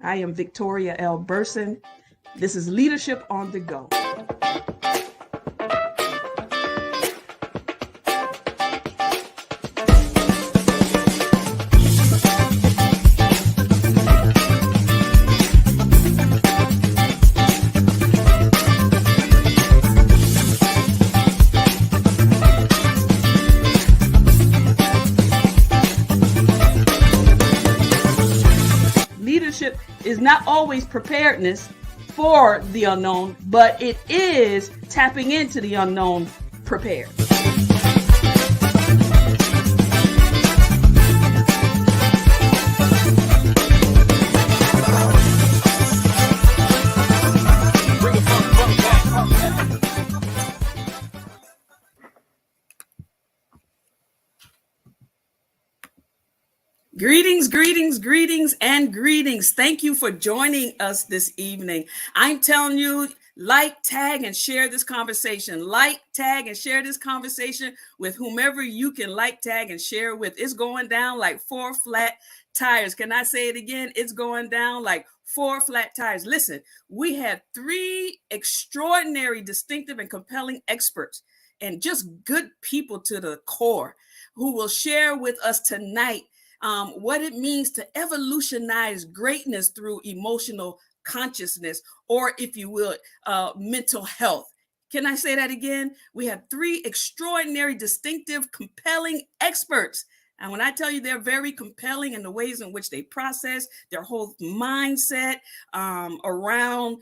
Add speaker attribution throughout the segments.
Speaker 1: I am Victoria L. Burson. This is Leadership on the Go. Leadership is not always preparedness for the unknown, but it is tapping into the unknown prepared. Greetings, and greetings. Thank you for joining us this evening. I'm telling you, like, tag, and share this conversation. Like, tag, and share this conversation with whomever you can like, tag, and share with. It's going down like 4 flat tires. Can I say it again? It's going down like 4 flat tires. Listen, we have 3 extraordinary, distinctive, and compelling experts, and just good people to the core, who will share with us tonight what it means to evolutionize greatness through emotional consciousness, or if you will, mental health. Can I say that again? We have 3 extraordinary, distinctive, compelling experts. And when I tell you they're very compelling in the ways in which they process their whole mindset around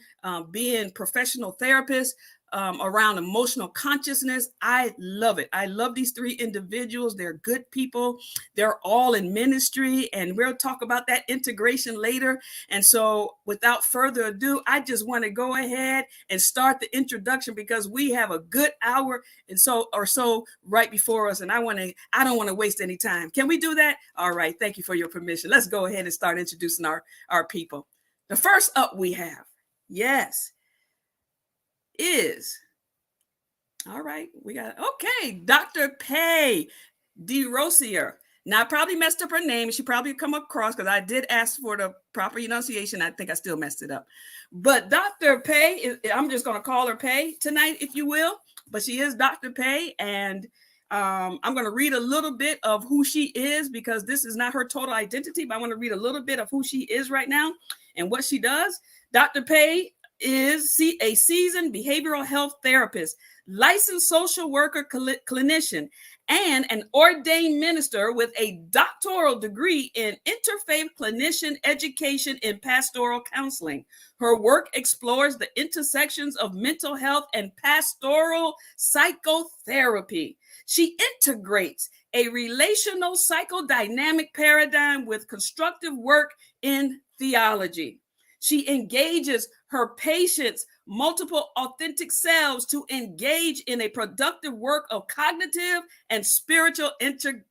Speaker 1: being professional therapists, around emotional consciousness. I love it. I love these 3 individuals. They're good people. They're all in ministry, and we'll talk about that integration later. And so without further ado, I just want to go ahead and start the introduction, because we have a good hour and so right before us, and I don't want to waste any time. Can we do that? All right. Thank you for your permission. Let's go ahead and start introducing our people. The first up we have, yes, is, all right, we got, okay, Dr. Pay DeRosier. Now, I probably messed up her name. She probably come across, because I did ask for the proper enunciation. I think I still messed it up. But Dr. Pay, I'm just going to call her Pay tonight, if you will. But she is Dr. Pay, and I'm going to read a little bit of who she is, because this is not her total identity, but I want to read a little bit of who she is right now and what she does. Dr. Pay is a seasoned behavioral health therapist, licensed social worker, clinician, and an ordained minister with a doctoral degree in interfaith clinician education in pastoral counseling. Her work explores the intersections of mental health and pastoral psychotherapy. She integrates a relational psychodynamic paradigm with constructive work in theology. She engages her patients' multiple authentic selves to engage in a productive work of cognitive and spiritual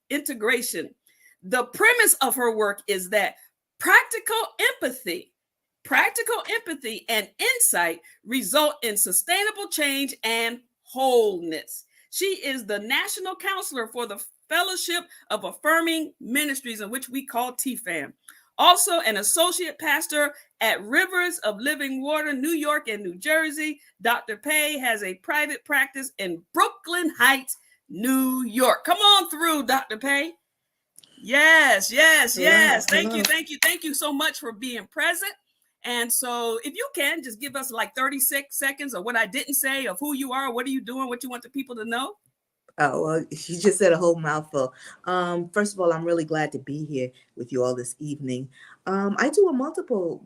Speaker 1: integration. The premise of her work is that practical empathy and insight result in sustainable change and wholeness. She is the national counselor for the Fellowship of Affirming Ministries, in which we call TFAM. Also an associate pastor at Rivers of Living Water, New York and New Jersey. Dr. Pay has a private practice in Brooklyn Heights, New York. Come on through, Dr. Pay. Yes. Thank you so much for being present. And so if you can, just give us like 36 seconds of what I didn't say, of who you are, what are you doing, what you want the people to know.
Speaker 2: Oh, well, you just said a whole mouthful. First of all, I'm really glad to be here with you all this evening. I do multiple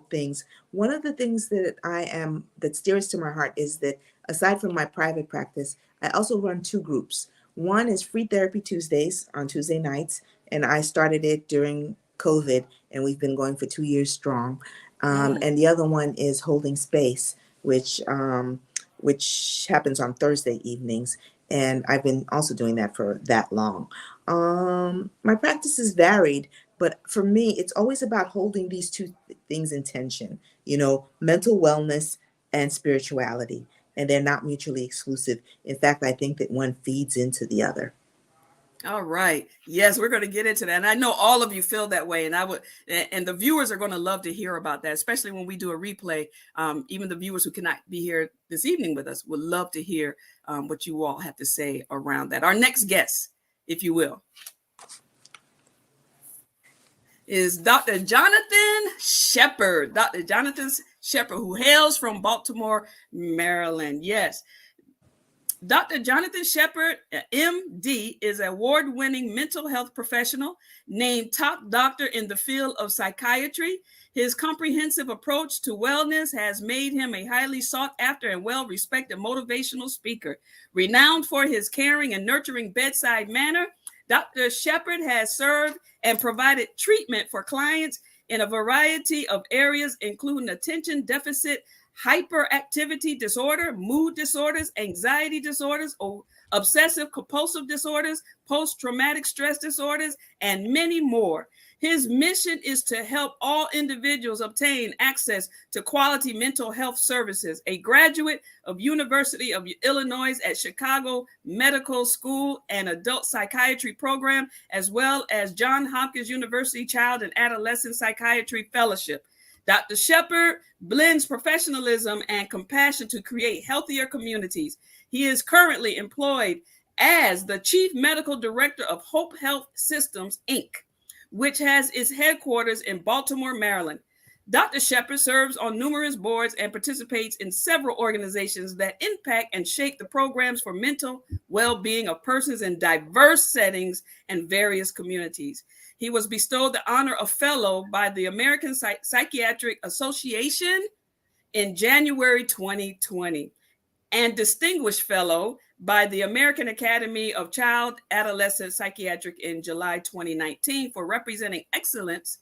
Speaker 2: things. One of the things that steers to my heart is that aside from my private practice, I also run 2 groups. One is Free Therapy Tuesdays on Tuesday nights, and I started it during COVID, and we've been going for 2 years strong. And the other one is Holding Space, which happens on Thursday evenings. And I've been also doing that for that long. My practice is varied, but for me, it's always about holding these 2 things in tension, mental wellness and spirituality. And they're not mutually exclusive. In fact, I think that one feeds into the other.
Speaker 1: All right. Yes, we're going to get into that. And I know all of you feel that way. And the viewers are going to love to hear about that, especially when we do a replay. Even the viewers who cannot be here this evening with us would love to hear what you all have to say around that. Our next guest, if you will, is Dr. Jonathan Shepard. Dr. Jonathan Shepard, who hails from Baltimore, Maryland. Yes. Dr. Jonathan Shepard, MD, is an award-winning mental health professional named top doctor in the field of psychiatry. His comprehensive approach to wellness has made him a highly sought-after and well-respected motivational speaker. Renowned for his caring and nurturing bedside manner, Dr. Shepard has served and provided treatment for clients in a variety of areas, including attention deficit hyperactivity disorder, mood disorders, anxiety disorders, obsessive compulsive disorders, post-traumatic stress disorders, and many more. His mission is to help all individuals obtain access to quality mental health services. A graduate of University of Illinois at Chicago Medical School and Adult Psychiatry Program, as well as Johns Hopkins University Child and Adolescent Psychiatry Fellowship. Dr. Shepard blends professionalism and compassion to create healthier communities. He is currently employed as the Chief Medical Director of Hope Health Systems, Inc., which has its headquarters in Baltimore, Maryland. Dr. Shepard serves on numerous boards and participates in several organizations that impact and shape the programs for mental well-being of persons in diverse settings and various communities. He was bestowed the honor of fellow by the American Psychiatric Association in January 2020 and distinguished fellow by the American Academy of Child Adolescent Psychiatric in July 2019 for representing excellence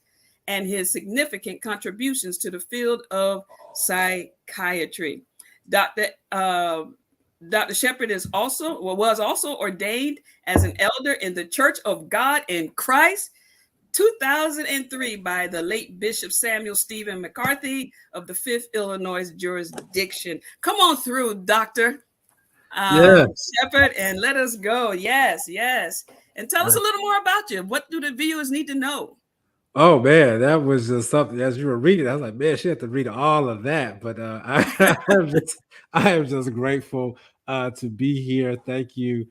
Speaker 1: and his significant contributions to the field of psychiatry. Dr. Shepard was also ordained as an elder in the Church of God in Christ 2003 by the late Bishop Samuel Stephen McCarthy of the 5th Illinois jurisdiction. Come on through, Dr. Shepard, and let us go. Yes. And tell us a little more about you. What do the viewers need to know?
Speaker 3: Oh man, that was just something. As you were reading, I was like, man, she had to read all of that. But I am just grateful to be here. Thank you,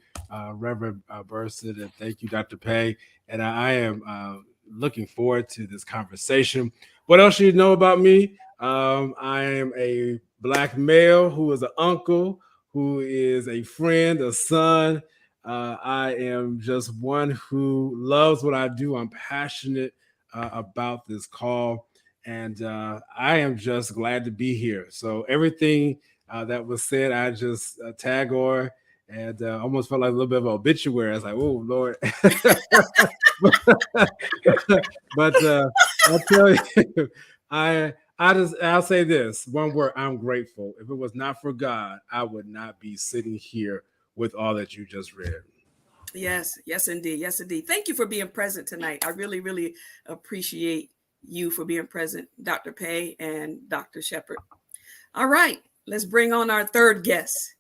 Speaker 3: Reverend Burson, and thank you, Dr. Pay. And I am looking forward to this conversation. What else should you know about me? I am a Black male who is an uncle, who is a friend, a son. I am just one who loves what I do. I'm passionate about this call, and I am just glad to be here. So everything that was said, I just tag on, and almost felt like a little bit of an obituary. I was like, oh Lord. But I'll tell you, I'll say this one word: I'm grateful. If it was not for God, I would not be sitting here with all that you just read.
Speaker 1: Yes, indeed. Thank you for being present tonight. I really, really appreciate you for being present, Dr. Pay and Dr. Shepard. All right, let's bring on our third guest,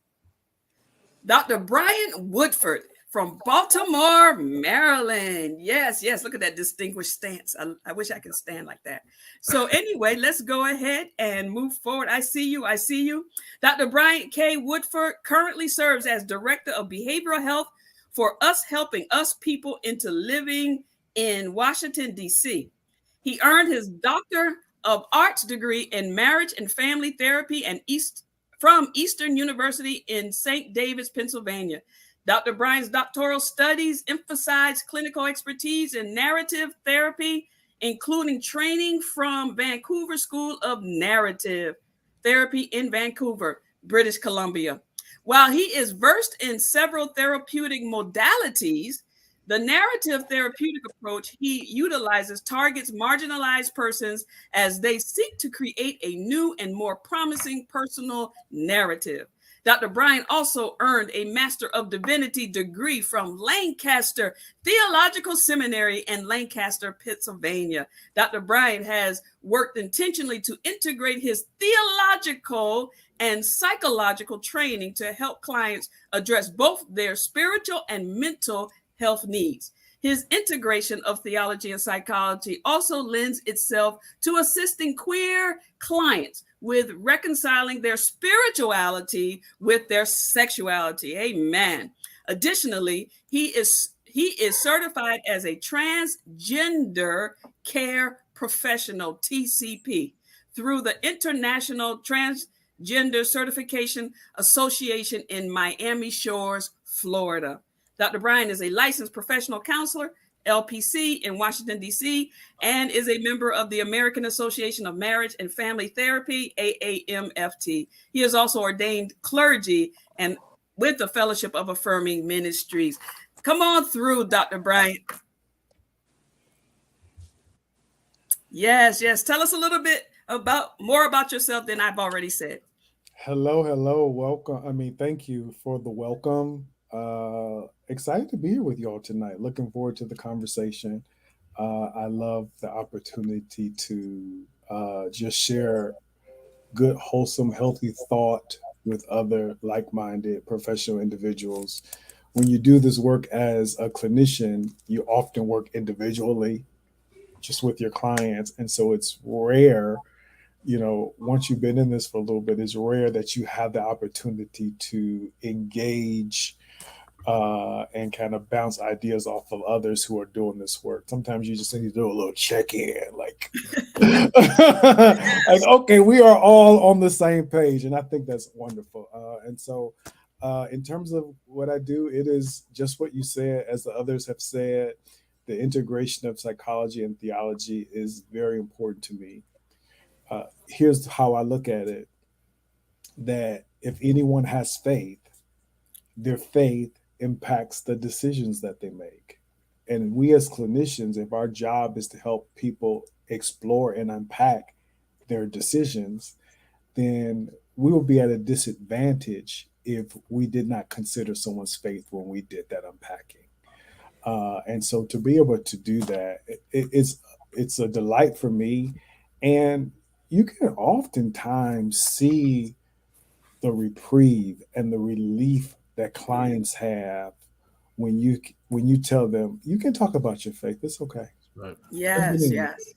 Speaker 1: Dr. Brian Woodford from Baltimore, Maryland. Yes, look at that distinguished stance. I wish I could stand like that. So anyway, let's go ahead and move forward. I see you. Dr. Brian K. Woodford currently serves as Director of Behavioral Health for Us Helping Us People into Living in Washington, D.C. He earned his Doctor of Arts degree in Marriage and Family Therapy from Eastern University in St. Davis, Pennsylvania. Dr. Brian's doctoral studies emphasize clinical expertise in narrative therapy, including training from Vancouver School of Narrative Therapy in Vancouver, British Columbia. While he is versed in several therapeutic modalities, the narrative therapeutic approach he utilizes targets marginalized persons as they seek to create a new and more promising personal narrative. Dr. Brian also earned a Master of Divinity degree from Lancaster Theological Seminary in Lancaster, Pennsylvania. Dr. Brian has worked intentionally to integrate his theological and psychological training to help clients address both their spiritual and mental health needs. His integration of theology and psychology also lends itself to assisting queer clients with reconciling their spirituality with their sexuality. Amen. Additionally, he is certified as a transgender care professional, TCP, through the International Transgender Certification Association in Miami Shores, Florida. Dr. Bryan is a licensed professional counselor, LPC, in Washington, D.C., and is a member of the American Association of Marriage and Family Therapy, AAMFT. He is also ordained clergy and with the Fellowship of Affirming Ministries. Come on through, Dr. Bryan. Yes, yes. Tell us a little bit more about yourself than I've already said.
Speaker 4: Hello, welcome. Thank you for the welcome. Excited to be here with y'all tonight. Looking forward to the conversation. I love the opportunity to just share good, wholesome, healthy thought with other like-minded professional individuals. When you do this work as a clinician, you often work individually, just with your clients, and so it's rare. Once you've been in this for a little bit, it's rare that you have the opportunity to engage and kind of bounce ideas off of others who are doing this work. Sometimes you just need to do a little check-in, like, like, okay, we are all on the same page, and I think that's wonderful. And so, in terms of what I do, it is just what you said, as the others have said. The integration of psychology and theology is very important to me. Here's how I look at it: that if anyone has faith, their faith impacts the decisions that they make. And we as clinicians, if our job is to help people explore and unpack their decisions, then we will be at a disadvantage if we did not consider someone's faith when we did that unpacking. And so to be able to do that, it's a delight for me. And you can oftentimes see the reprieve and the relief that clients have when you tell them you can talk about your faith. It's okay.
Speaker 3: Right.
Speaker 1: Yes. Yes.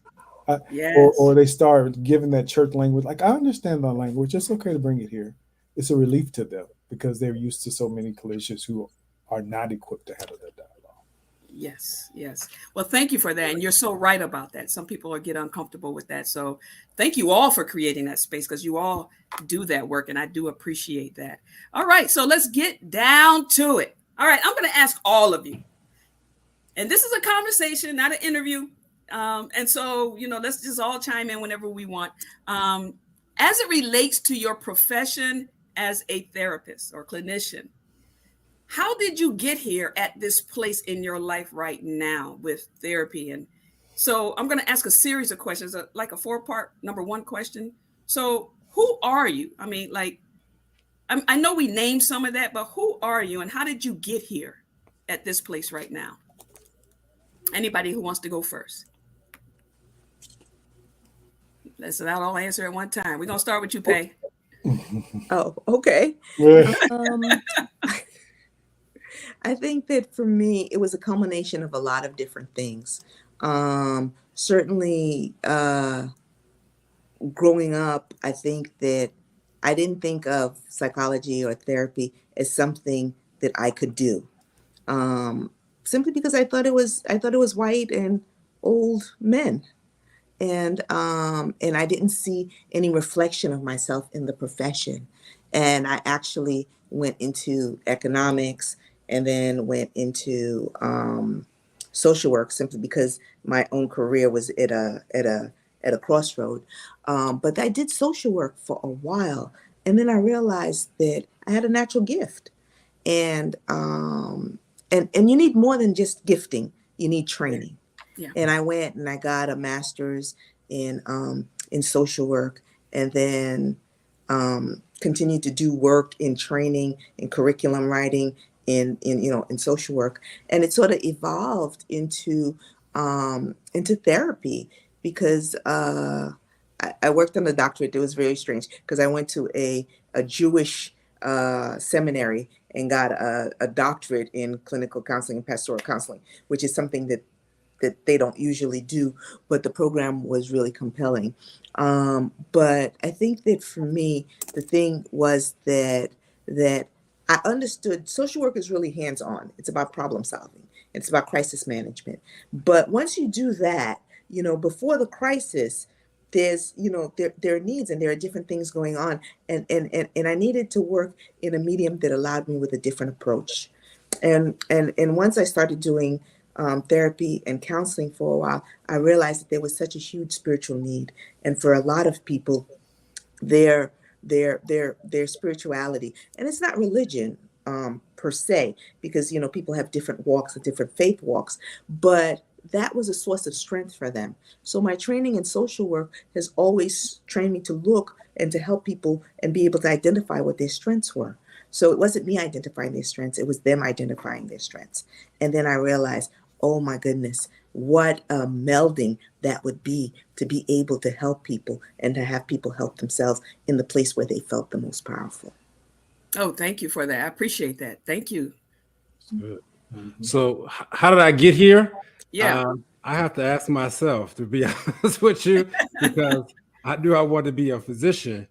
Speaker 4: Or they start giving that church language. Like, I understand the language. It's okay to bring it here. It's a relief to them because they're used to so many clinicians who are not equipped to handle that dialogue.
Speaker 1: Yes. Well, thank you for that. And you're so right about that. Some people get uncomfortable with that. So thank you all for creating that space, because you all do that work. And I do appreciate that. All right. So let's get down to it. All right. I'm going to ask all of you. And this is a conversation, not an interview. And so, let's just all chime in whenever we want. As it relates to your profession as a therapist or clinician, how did you get here at this place in your life right now with therapy? And so I'm going to ask a series of questions, like a 4-part number 1 question. So who are you? I know we named some of that, but who are you and how did you get here at this place right now? Anybody who wants to go first? Let's not all answer at one time. We're going to start with you, Pei.
Speaker 2: Oh, okay. I think that for me, it was a culmination of a lot of different things. Certainly, growing up, I think that I didn't think of psychology or therapy as something that I could do, simply because I thought it was white and old men, and I didn't see any reflection of myself in the profession. And I actually went into economics and then went into social work, simply because my own career was at a crossroad. But I did social work for a while, and then I realized that I had a natural gift, and you need more than just gifting. You need training.
Speaker 1: Yeah.
Speaker 2: And I went and I got a master's in social work, and then continued to do work in training and curriculum writing in social work. And it sort of evolved into therapy, because I worked on a doctorate. It was very strange because I went to a Jewish seminary, and got a doctorate in clinical counseling and pastoral counseling, which is something that they don't usually do, but the program was really compelling. But I think that for me, the thing was that I understood social work is really hands-on. It's about problem solving. It's about crisis management. But once you do that, before the crisis, there's, there are needs and there are different things going on. And I needed to work in a medium that allowed me with a different approach. And once I started doing therapy and counseling for a while, I realized that there was such a huge spiritual need. And for a lot of people, their spirituality, and it's not religion per se, because people have different walks and different faith walks, but that was a source of strength for them. So my training in social work has always trained me to look and to help people and be able to identify what their strengths were. So it wasn't me identifying their strengths, it was them identifying their strengths. And then I realized, oh my goodness, what a melding that would be to be able to help people and to have people help themselves in the place where they felt the most powerful.
Speaker 1: Oh, thank you for that. I appreciate that. Thank you.
Speaker 3: Good. So how did I get here?
Speaker 1: Yeah.
Speaker 3: I have to ask myself, to be honest with you, because I knew I wanted to be a physician,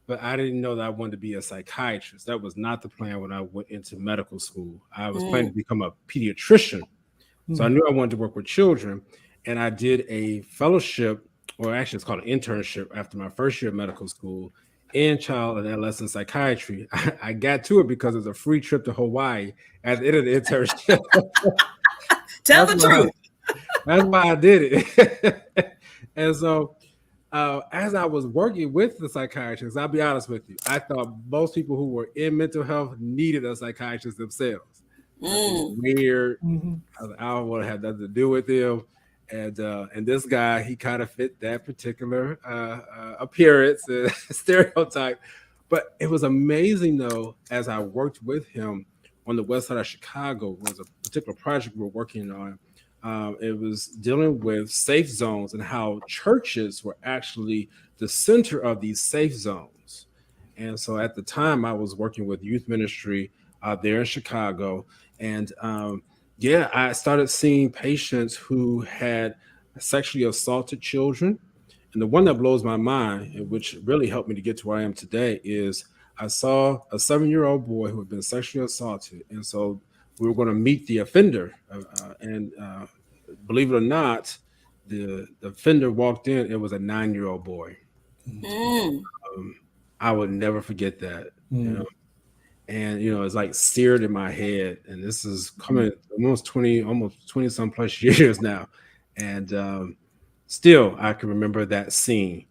Speaker 3: but I didn't know that I wanted to be a psychiatrist. That was not the plan when I went into medical school. I was planning to become a pediatrician. So I knew I wanted to work with children, and I did a fellowship, or actually it's called an internship, after my first year of medical school in child and adolescent psychiatry. I got to it because it was a free trip to Hawaii at the end of the internship.
Speaker 1: Tell the truth.
Speaker 3: That's why I did it. And so as I was working with the psychiatrist, I'll be honest with you, I thought most people who were in mental health needed a psychiatrist themselves. Weird. I don't want to have nothing to do with them. And this guy, he kind of fit that particular appearance and stereotype. But it was amazing, though, as I worked with him on the west side of Chicago, was a particular project we were working on. It was dealing with safe zones and how churches were actually the center of these safe zones. And so at the time, I was working with youth ministry there in Chicago. And I started seeing patients who had sexually assaulted children. And the one that blows my mind, and which really helped me to get to where I am today, is I saw a 7-year-old boy who had been sexually assaulted. And so we were going to meet the offender. And believe it or not, the offender walked in. It was a 9-year-old boy. I would never forget that. And it's like seared in my head. And this is coming almost 20 some plus years now. And still, I can remember that scene.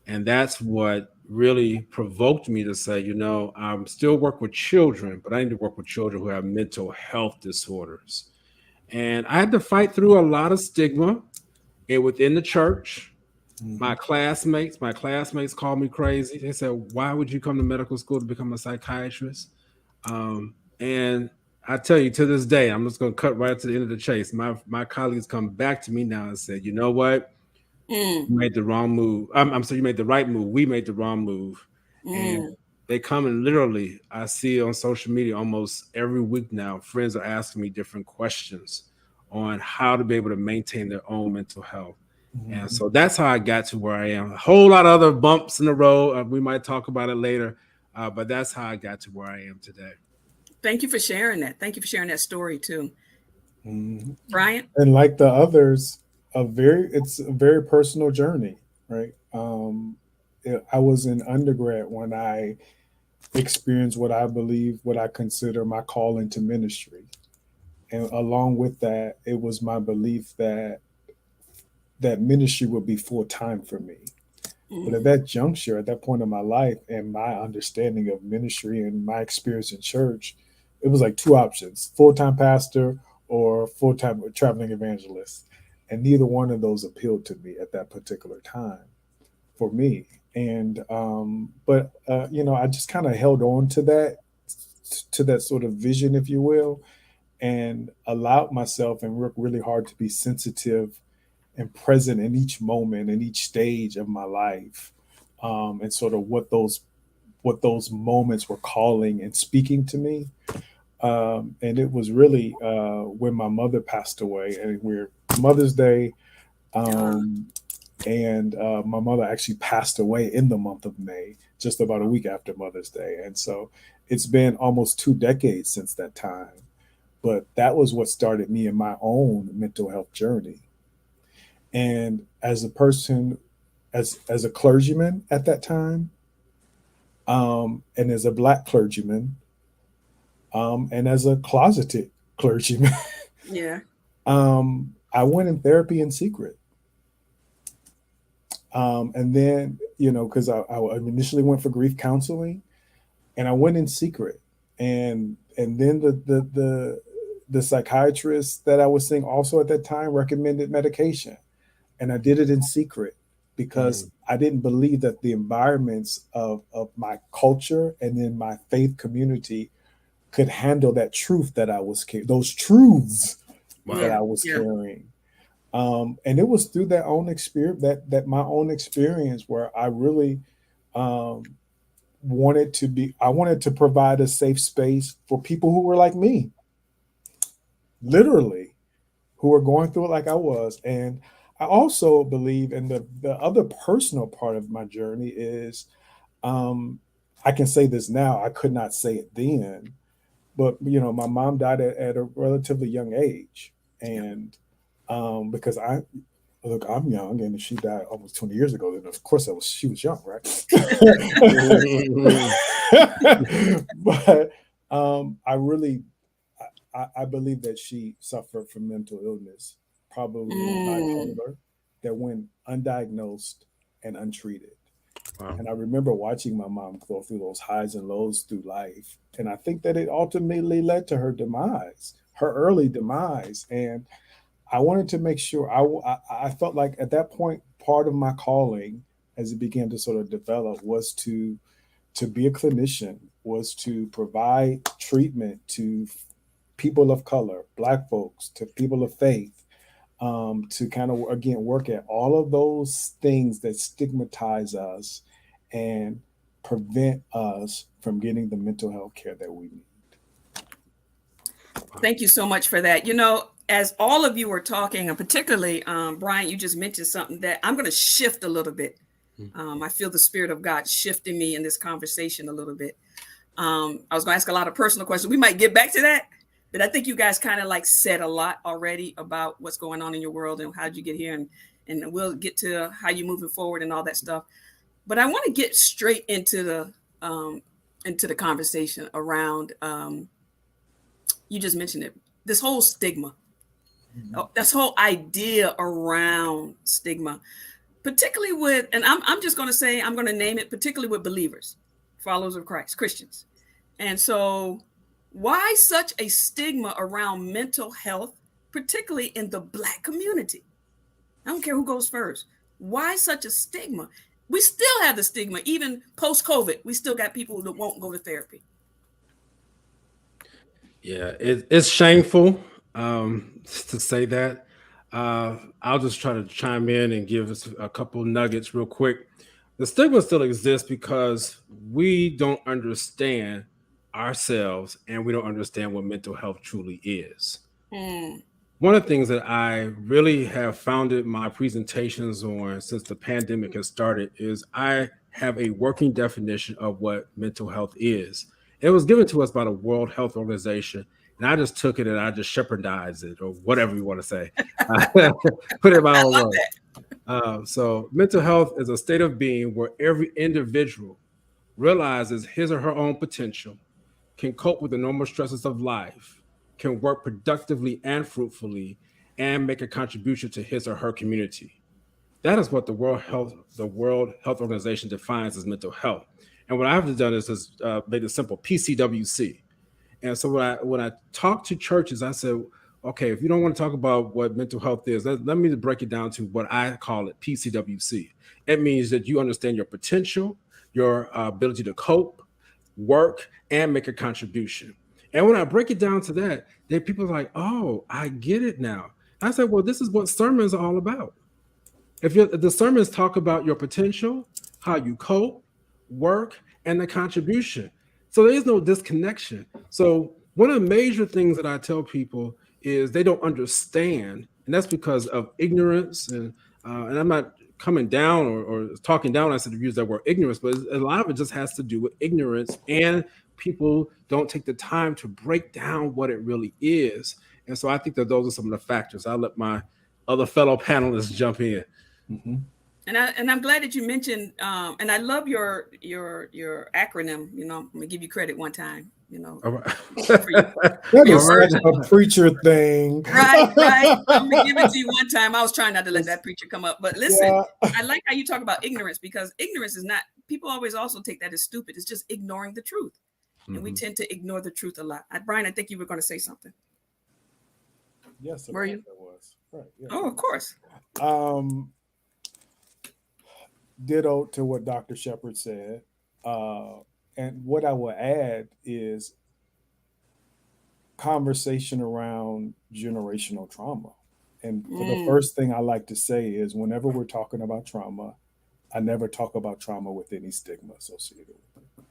Speaker 3: And that's what really provoked me to say, I'm still work with children, but I need to work with children who have mental health disorders. And I had to fight through a lot of stigma within the church. My classmates called me crazy. They said, why would you come to medical school to become a psychiatrist? And I tell you, to this day, I'm just going to cut right to the end of the chase. My colleagues come back to me now and said, you know what? You made the wrong move. I'm sorry, you made the right move. We made the wrong move. And they come and literally, I see on social media almost every week now, friends are asking me different questions on how to be able to maintain their own mental health. And so that's how I got to where I am. A whole lot of other bumps in the road. We might talk about it later, but that's how I got to where I am today.
Speaker 1: Thank you for sharing that. Thank you for sharing that story too. Brian?
Speaker 4: And like the others, it's a very personal journey, right? I was in undergrad when I experienced what I consider my call into ministry. And along with that, it was my belief that ministry would be full time for me. But at that juncture, at that point in my life and my understanding of ministry and my experience in church, it was like two options: full-time pastor or full-time traveling evangelist. And neither one of those appealed to me at that particular time for me. And I just kind of held on to that sort of vision, if you will, and allowed myself and worked really hard to be sensitive and present in each moment, in each stage of my life, and sort of what those moments were calling and speaking to me. And it was really when my mother passed away, and we're Mother's Day. And my mother actually passed away in the month of May, just about a week after Mother's Day. And so it's been almost 2 decades since that time. But that was what started me in my own mental health journey. And as a person, as a clergyman at that time, and as a Black clergyman, and as a closeted clergyman,
Speaker 1: Yeah.
Speaker 4: I went in therapy in secret. And then, because I initially went for grief counseling, and I went in secret, and then the psychiatrist that I was seeing also at that time recommended medication, and I did it in secret because I didn't believe that the environments of my culture and then my faith community could handle that truth that I was those truths that I was carrying. And it was through that own experience, that my own experience, where I really wanted to provide a safe space for people who were like me, literally, who were going through it like I was. And I also believe in the other personal part of my journey is, I can say this now, I could not say it then, but my mom died at a relatively young age. And because I'm young, and she died almost 20 years ago. Then of course she was young, right? But I believe that she suffered from mental illness, probably bipolar, that went undiagnosed and untreated. Wow. And I remember watching my mom go through those highs and lows through life, and I think that it ultimately led to her demise, her early demise. And I wanted to make sure I felt like at that point, part of my calling as it began to sort of develop was to be a clinician, was to provide treatment to people of color, Black folks, to people of faith, to kind of, again, work at all of those things that stigmatize us and prevent us from getting the mental health care that we need.
Speaker 1: Thank you so much for that. As all of you were talking, and particularly Brian, you just mentioned something that I'm going to shift a little bit. I feel the Spirit of God shifting me in this conversation a little bit. I was going to ask a lot of personal questions. We might get back to that, but I think you guys kind of like said a lot already about what's going on in your world and how did you get here, and we'll get to how you're moving forward and all that stuff. But I want to get straight into the conversation around. You just mentioned it. This whole stigma. This whole idea around stigma, particularly with, and I'm just going to say, I'm going to name it, particularly with believers, followers of Christ, Christians. And so why such a stigma around mental health, particularly in the Black community? I don't care who goes first. Why such a stigma? We still have the stigma, even post-COVID. We still got people that won't go to therapy.
Speaker 3: Yeah, it's shameful to say that. I'll just try to chime in and give us a couple nuggets real quick. The stigma still exists because we don't understand ourselves and we don't understand what mental health truly is. One of the things that I really have founded my presentations on since the pandemic has started is I have a working definition of what mental health is. It was given to us by the World Health Organization, and I just took it and I just shepherdized it, or whatever you want to say. Put it in my own words. So mental health is a state of being where every individual realizes his or her own potential, can cope with the normal stresses of life, can work productively and fruitfully, and make a contribution to his or her community. That is what the World Health Organization defines as mental health. And what I've done is made it simple, PCWC. And so when I talk to churches, I said, okay, if you don't want to talk about what mental health is, let me break it down to what I call it, PCWC. It means that you understand your potential, your ability to cope, work, and make a contribution. And when I break it down to that, then people are like, oh, I get it now. I said, well, this is what sermons are all about. If the sermons talk about your potential, how you cope, work, and the contribution. So there is no disconnection. So one of the major things that I tell people is they don't understand, and that's because of ignorance. And I'm not coming down or talking down. I said to use that word ignorance, but a lot of it just has to do with ignorance, and people don't take the time to break down what it really is. And so I think that those are some of the factors. I'll let my other fellow panelists jump in.
Speaker 4: Mhm.
Speaker 1: And I'm glad that you mentioned, and I love your acronym. You know, I'm gonna give you credit one time. You know,
Speaker 3: All right.
Speaker 1: for your,
Speaker 4: That
Speaker 1: your
Speaker 4: is
Speaker 3: All right.
Speaker 4: such a preacher thing.
Speaker 1: right. I'm gonna give it to you one time. I was trying not to let that preacher come up, but listen,
Speaker 4: Yeah.
Speaker 1: I like how you talk about ignorance, because ignorance is not. People always also take that as stupid. It's just ignoring the truth, and we tend to ignore the truth a lot. Brian, I think you were going to say something.
Speaker 4: Yes,
Speaker 1: Were you?
Speaker 4: that was right. Yeah.
Speaker 1: Oh, of course.
Speaker 4: Ditto to what Dr. Shepard said. And what I will add is conversation around generational trauma. And for the first thing I like to say is whenever we're talking about trauma, I never talk about trauma with any stigma associated with it.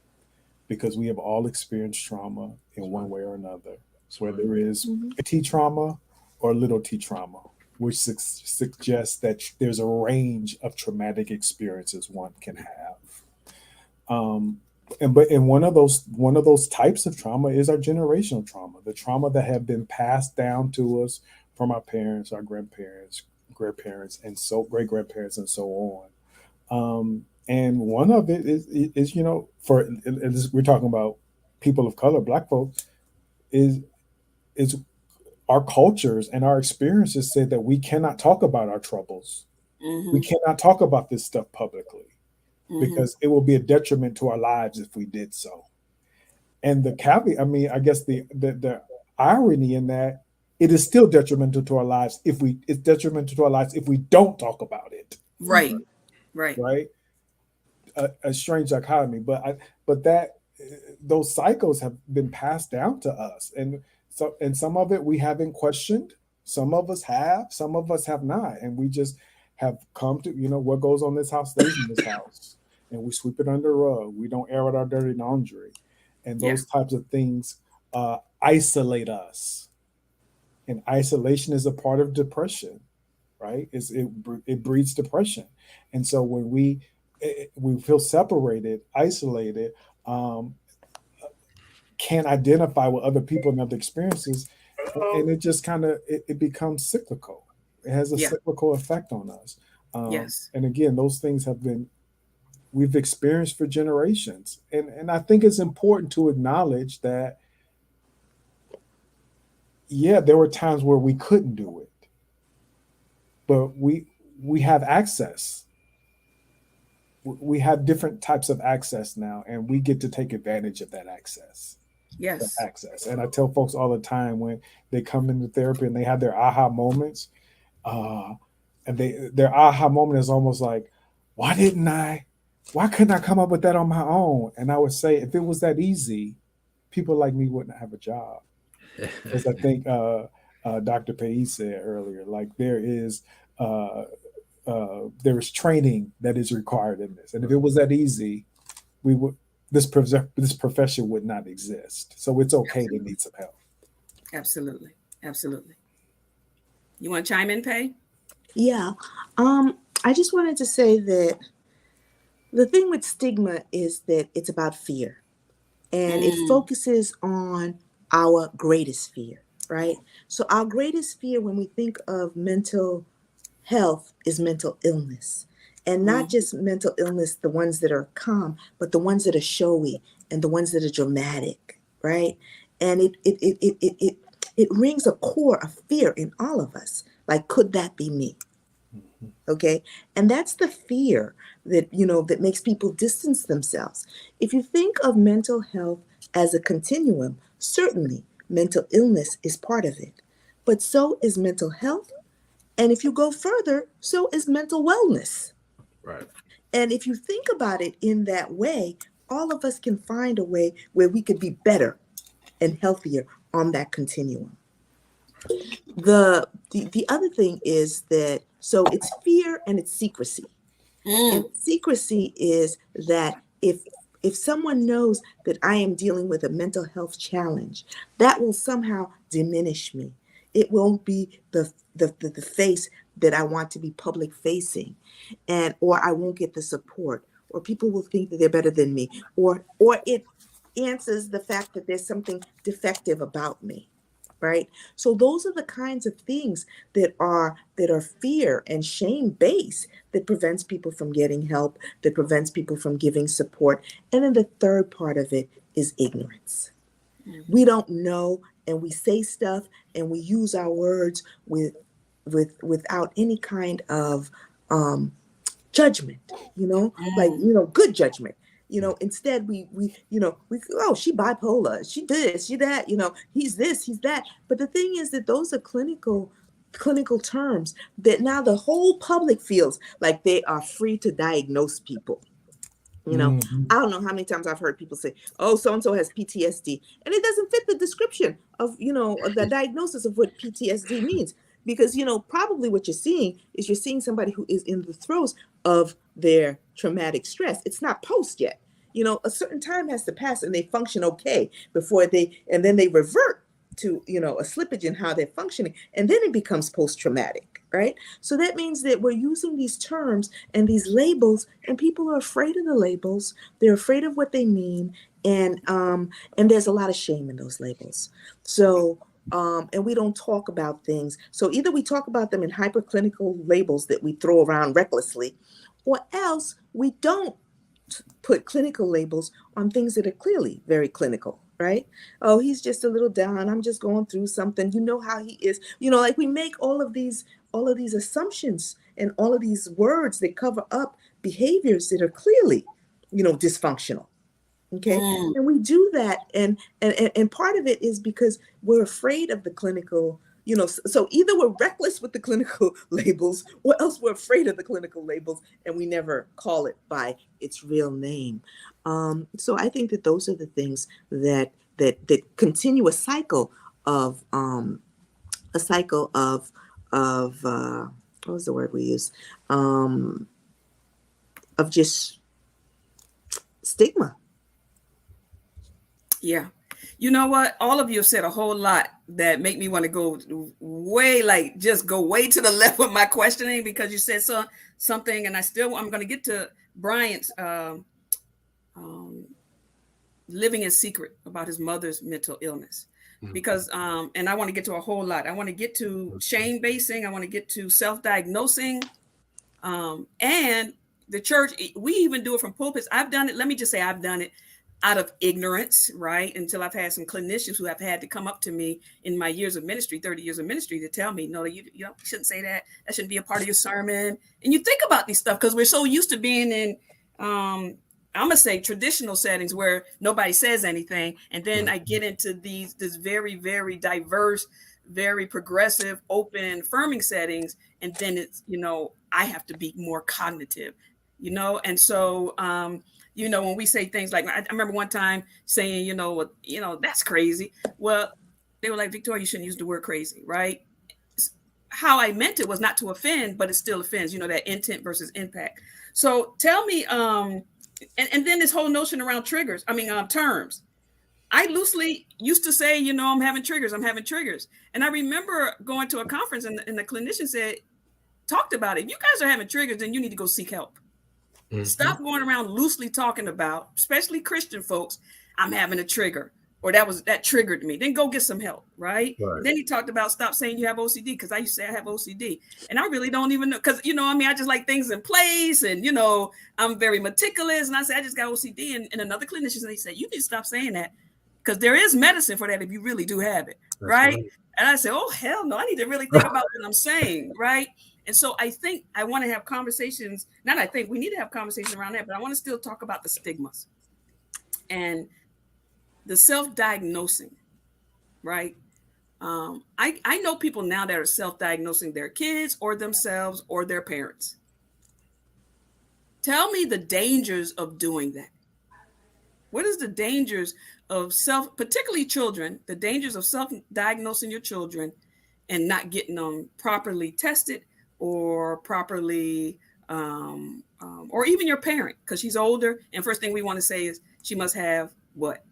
Speaker 4: Because we have all experienced trauma in one way or another, whether it is T trauma or little t trauma, which suggests that there's a range of traumatic experiences one can have. And one of those types of trauma is our generational trauma, the trauma that have been passed down to us from our parents, our grandparents, and so great grandparents, and so on. And one of it is we're talking about people of color, Black folks, is our cultures and our experiences said that we cannot talk about our troubles. We cannot talk about this stuff publicly because it will be a detriment to our lives if we did so. And the caveat, I guess the irony in that, it is still detrimental to our lives if we don't talk about it.
Speaker 1: Right.
Speaker 4: A strange dichotomy, but that those cycles have been passed down to us, and some of it we haven't questioned. Some of us have, some of us have not, and we just have come to what goes on in this house stays in this house, and we sweep it under the rug. We don't air out our dirty laundry, and those types of things isolate us. And isolation is a part of depression, right? It breeds depression, and so when we feel separated, isolated, can't identify with other people and other experiences, and it just kind of it becomes cyclical. It has a cyclical effect on us. And again, those things we've experienced for generations, and I think it's important to acknowledge that there were times where we couldn't do it, but we have access. We have different types of access now, and we get to take advantage of that access. And I tell folks all the time when they come into therapy and they have their aha moments, and their aha moment is almost like, why couldn't I come up with that on my own? And I would say, if it was that easy, people like me wouldn't have a job. As I think Dr. Pei said earlier, like there is training that is required in this, and if it was that easy, this profession would not exist. So it's okay to need some help.
Speaker 1: Absolutely. You want to chime in, Pei?
Speaker 2: Yeah. I just wanted to say that the thing with stigma is that it's about fear, and it focuses on our greatest fear, right? So our greatest fear when we think of mental health is mental illness, and not just mental illness, the ones that are calm, but the ones that are showy and the ones that are dramatic, right? And it rings a core of fear in all of us. Like, could that be me? Okay. And that's the fear that, that makes people distance themselves. If you think of mental health as a continuum, certainly mental illness is part of it, but so is mental health. And if you go further, so is mental wellness.
Speaker 3: Right.
Speaker 2: And if you think about it in that way, all of us can find a way where we could be better and healthier on that continuum. The other thing is that, so it's fear and it's secrecy. And secrecy is that if If someone knows that I am dealing with a mental health challenge, that will somehow diminish me. It won't be the face that I want to be public facing, and or I won't get the support, or people will think that they're better than me, or it answers the fact that there's something defective about me. Right? So those are the kinds of things that are fear and shame based, that prevents people from getting help, that prevents people from giving support. And then the third part of it is ignorance. We don't know, and we say stuff and we use our words without any kind of judgment, like, good judgment. Instead we oh, she bipolar, she this, she that, he's this, he's that. But the thing is that those are clinical terms that now the whole public feels like they are free to diagnose people. I don't know how many times I've heard people say, oh, so-and-so has PTSD, and it doesn't fit the description of, the diagnosis of what PTSD means. Because, probably what you're seeing somebody who is in the throes of their traumatic stress. It's not post yet. A certain time has to pass and they function okay and then they revert to, a slippage in how they're functioning. And then it becomes post-traumatic, right? So that means that we're using these terms and these labels, and people are afraid of the labels. They're afraid of what they mean. And there's a lot of shame in those labels. So, and we don't talk about things. So either we talk about them in hyperclinical labels that we throw around recklessly, or else we don't put clinical labels on things that are clearly very clinical, right? Oh, he's just a little down. I'm just going through something. You know how he is. Like we make all of these assumptions and all of these words that cover up behaviors that are clearly, dysfunctional. Okay. And we do that. And part of it is because we're afraid of the clinical, so either we're reckless with the clinical labels, or else we're afraid of the clinical labels and we never call it by its real name. So I think that those are the things that continue a cycle of what was the word we use? Of just stigma.
Speaker 1: Yeah. You know what? All of you have said a whole lot that make me want to go way, just go way to the left with my questioning, because you said something, and I'm going to get to Bryant's living in secret about his mother's mental illness, because, and I want to get to a whole lot. I want to get to shame basing. I want to get to self-diagnosing, and the church. We even do it from pulpits. I've done it. Let me just say I've done it out of ignorance, right? Until I've had some clinicians who have had to come up to me in my years of ministry, 30 years of ministry, to tell me, no, you shouldn't say that. That shouldn't be a part of your sermon. And you think about these stuff because we're so used to being in, I'm going to say traditional settings where nobody says anything. And then I get into this very, very diverse, very progressive, open, affirming settings. And then it's, I have to be more cognitive, and so, when we say things like, I remember one time saying, that's crazy. Well, they were like, Victoria, you shouldn't use the word crazy, right? How I meant it was not to offend, but it still offends, that intent versus impact. So tell me, and then this whole notion around terms. I loosely used to say, I'm having triggers. And I remember going to a conference and the clinician talked about it. If you guys are having triggers, then you need to go seek help. Stop going around loosely talking about, especially Christian folks, I'm having a trigger, or that triggered me. Then go get some help, right? Then he talked about stop saying you have OCD, because I used to say I have OCD. And I really don't even know, because, I just like things in place, and, I'm very meticulous. And I said, I just got OCD. And another clinician said, he said, you need to stop saying that, because there is medicine for that if you really do have it, right? And I said, oh, hell no, I need to really think about what I'm saying, right? And so I think I want to have conversations. We need to have conversations around that, but I want to still talk about the stigmas and the self-diagnosing, right? I know people now that are self-diagnosing their kids or themselves or their parents. Tell me the dangers of doing that. What is the dangers of particularly children, the dangers of self-diagnosing your children and not getting them properly tested or properly, or even your parent, because she's older. And first thing we want to say is she must have what?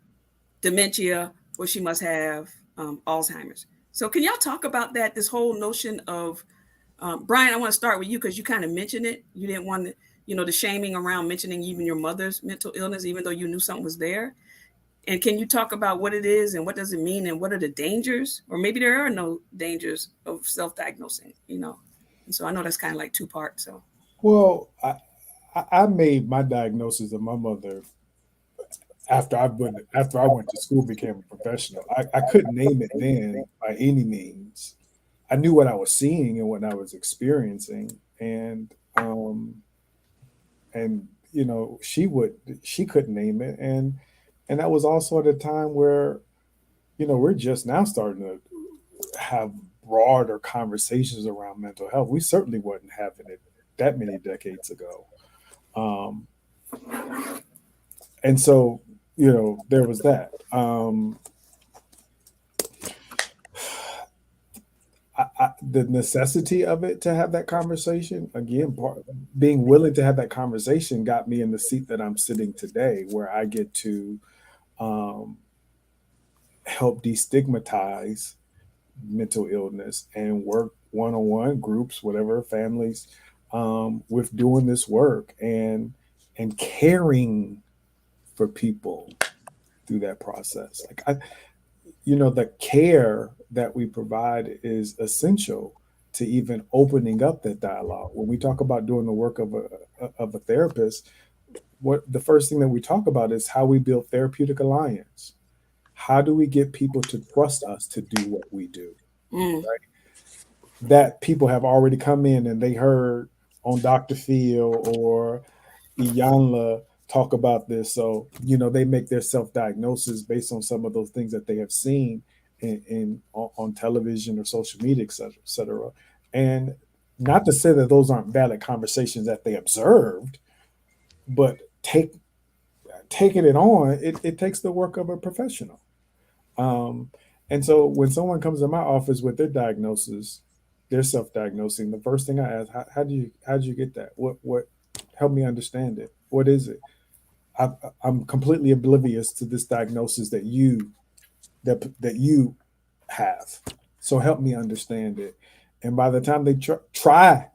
Speaker 1: Dementia, or she must have Alzheimer's. So can y'all talk about that, this whole notion of, Brian, I want to start with you because you kind of mentioned it. You didn't want to, the shaming around mentioning even your mother's mental illness, even though you knew something was there. And can you talk about what it is and what does it mean and what are the dangers? Or maybe there are no dangers of self-diagnosing, And so I know that's kind of like two parts. So,
Speaker 4: Well, I made my diagnosis of my mother after I went to school, became a professional. I couldn't name it then by any means. I knew what I was seeing and what I was experiencing, and she couldn't name it, and that was also at a time where we're just now starting to have broader conversations around mental health. We certainly wasn't having it that many decades ago. And so, there was that. The necessity of it to have that conversation, again, being willing to have that conversation got me in the seat that I'm sitting today, where I get to help destigmatize mental illness and work one-on-one, groups, whatever, families, with doing this work and caring for people through that process. The care that we provide is essential to even opening up that dialogue. When we talk about doing the work of a therapist, what the first thing that we talk about is how we build therapeutic alliance. How do we get people to trust us to do what we do? Right? That people have already come in and they heard on Dr. Phil or Iyanla talk about this. So, they make their self-diagnosis based on some of those things that they have seen on television or social media, et cetera. And not to say that those aren't valid conversations that they observed, but taking it on, it takes the work of a professional. And so when someone comes to my office with their diagnosis, they're self-diagnosing, the first thing I ask, how did you get that? What help me understand it? What is it? I'm completely oblivious to this diagnosis that you have. So help me understand it. And by the time they try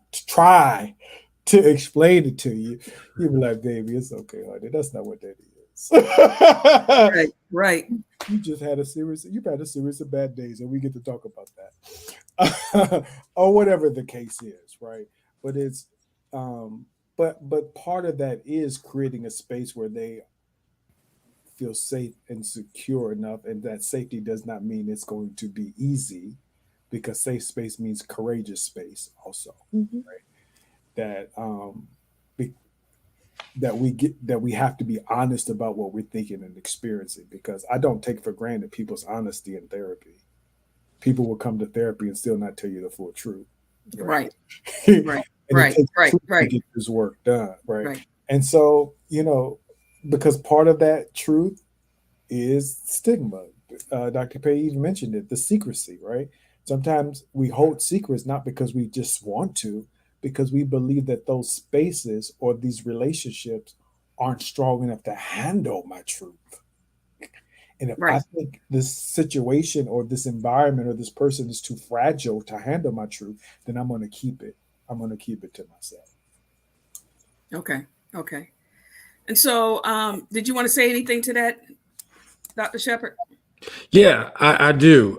Speaker 4: to explain it to you, you'll be like, baby, it's okay, honey. That's not what that is.
Speaker 1: Right.
Speaker 4: You've had a series of bad days, and we get to talk about that. Or whatever the case is, right? But it's but part of that is creating a space where they feel safe and secure enough, and that safety does not mean it's going to be easy, because safe space means courageous space also, right? That we have to be honest about what we're thinking and experiencing, because I don't take for granted people's honesty in therapy. People will come to therapy and still not tell you the full truth.
Speaker 1: Right.
Speaker 4: Right. To get this work done. Right. And so, because part of that truth is stigma. Dr. Pei even mentioned it, the secrecy, right? Sometimes we hold secrets not because we just want to, because we believe that those spaces or these relationships aren't strong enough to handle my truth. And if I think this situation or this environment or this person is too fragile to handle my truth, then I'm going to keep it. I'm going to keep it to myself.
Speaker 1: Okay. And so, did you want to say anything to that, Dr. Shepard?
Speaker 3: Yeah, I do.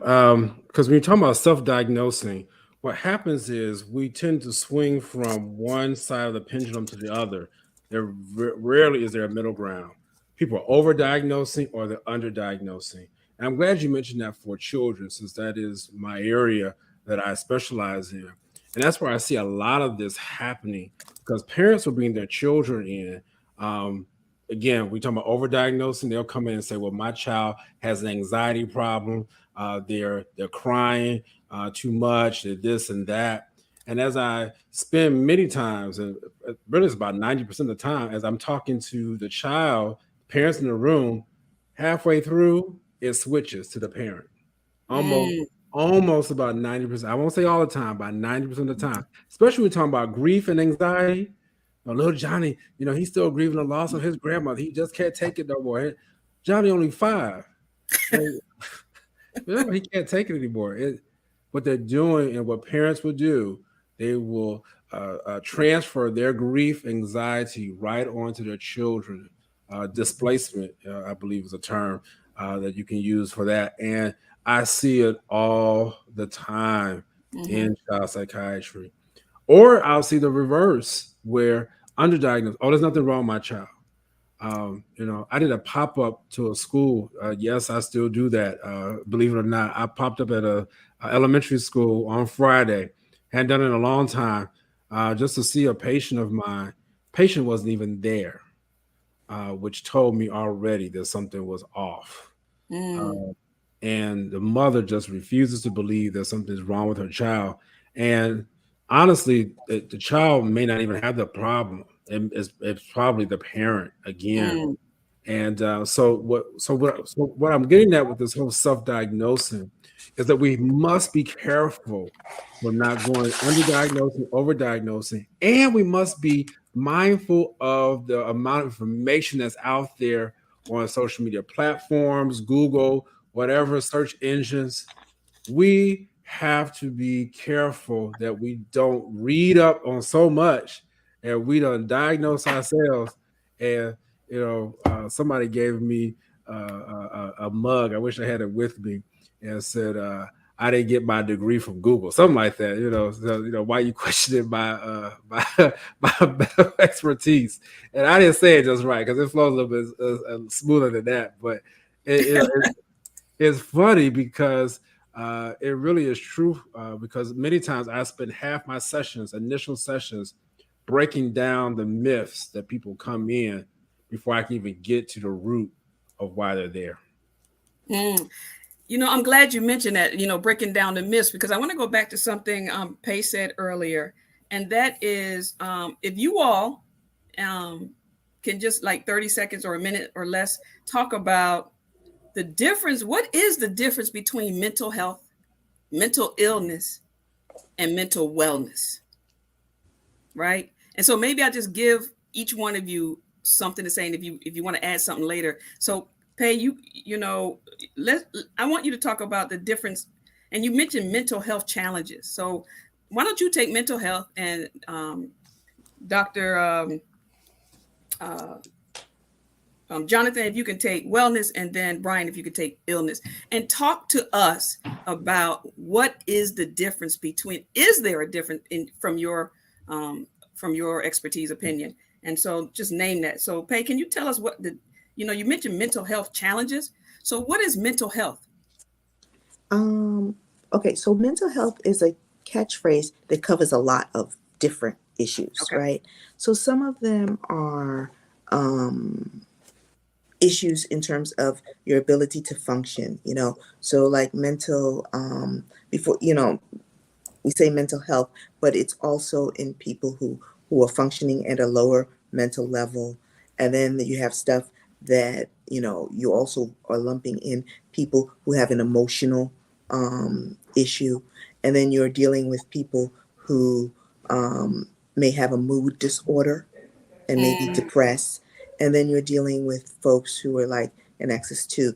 Speaker 3: Because when you're talking about self-diagnosing, what happens is we tend to swing from one side of the pendulum to the other. There rarely is there a middle ground. People are overdiagnosing or they're underdiagnosing. And I'm glad you mentioned that for children, since that is my area that I specialize in. And that's where I see a lot of this happening, because parents will bring their children in. Again, we talk about overdiagnosing. They'll come in and say, well, my child has an anxiety problem. They're crying too much, they're this and that. And as I spend many times, and really it's about 90% of the time, as I'm talking to the child, parents in the room, halfway through, it switches to the parent. Almost about 90%. I won't say all the time, about 90% of the time, especially when we're talking about grief and anxiety. little Johnny, he's still grieving the loss of his grandmother. He just can't take it no more. Johnny only 5. He can't take it anymore. What they're doing and what parents will do, they will transfer their grief, anxiety right onto their children. Displacement, I believe, is a term that you can use for that. And I see it all the time in child psychiatry. Or I'll see the reverse where underdiagnosed. Oh, there's nothing wrong with my child. I did a pop-up to a school. Yes, I still do that. Believe it or not, I popped up at a elementary school on Friday. Hadn't done it in a long time, just to see a patient of mine. Patient wasn't even there, which told me already that something was off. And the mother just refuses to believe that something's wrong with her child. And honestly, the child may not even have the problem. It's probably the parent again. And so what I'm getting at with this whole self-diagnosing is that we must be careful for not going underdiagnosing, overdiagnosing, and we must be mindful of the amount of information that's out there on social media platforms, Google, whatever search engines. We have to be careful that we don't read up on so much and we don't diagnose ourselves. And somebody gave me a mug. I wish I had it with me, and said, "I didn't get my degree from Google," something like that. So, why you questioning my my expertise? And I didn't say it just right because it flows a little bit smoother than that. But it's funny because it really is true. Because many times I spend half my initial sessions, breaking down the myths that people come in before I can even get to the root of why they're there.
Speaker 1: I'm glad you mentioned that, breaking down the myths, because I want to go back to something Pei said earlier. And that is, if you all can just like 30 seconds or a minute or less, talk about the difference. What is the difference between mental health, mental illness, and mental wellness? Right. And so maybe I just give each one of you something to say, and if you want to add something later. So Pei, I want you to talk about the difference. And you mentioned mental health challenges. So why don't you take mental health, and Dr. Jonathan, if you can take wellness, and then Brian, if you could take illness, and talk to us about what is the difference between, is there a difference from your expertise opinion? And so just name that. So Pei, can you tell us what you mentioned mental health challenges. So what is mental health?
Speaker 2: Okay, so mental health is a catchphrase that covers a lot of different issues, right? So some of them are issues in terms of your ability to function, so like mental, before, we say mental health, but it's also in people who are functioning at a lower mental level. And then you have stuff that, you also are lumping in people who have an emotional issue. And then you're dealing with people who may have a mood disorder and may be depressed. And then you're dealing with folks who are like an access to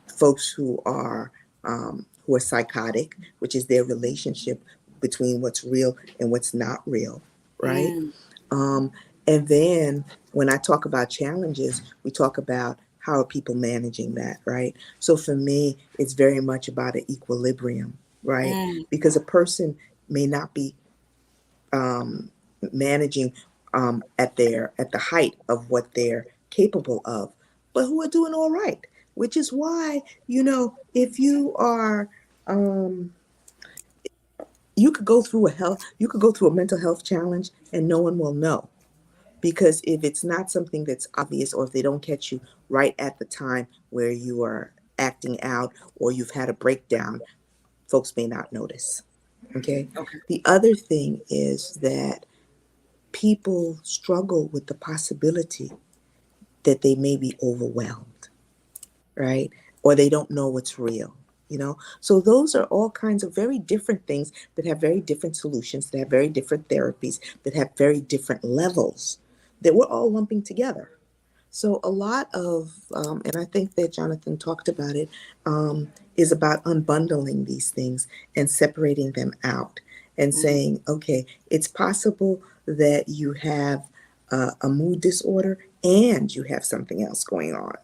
Speaker 2: folks who are psychotic, which is their relationship between what's real and what's not real, right? And then when I talk about challenges, we talk about how are people managing that, right? So for me, it's very much about an equilibrium, right? Because a person may not be managing at the height of what they're capable of, but who are doing all right, which is why, if you are, you could go through a mental health challenge and no one will know. Because if it's not something that's obvious, or if they don't catch you right at the time where you are acting out or you've had a breakdown, folks may not notice. Okay. The other thing is that people struggle with the possibility that they may be overwhelmed, right? Or they don't know what's real. So those are all kinds of very different things that have very different solutions, that have very different therapies, that have very different levels. that we're all lumping together. So a lot of, and I think that Jonathan talked about it, is about unbundling these things and separating them out and saying, okay, it's possible that you have a mood disorder and you have something else going on.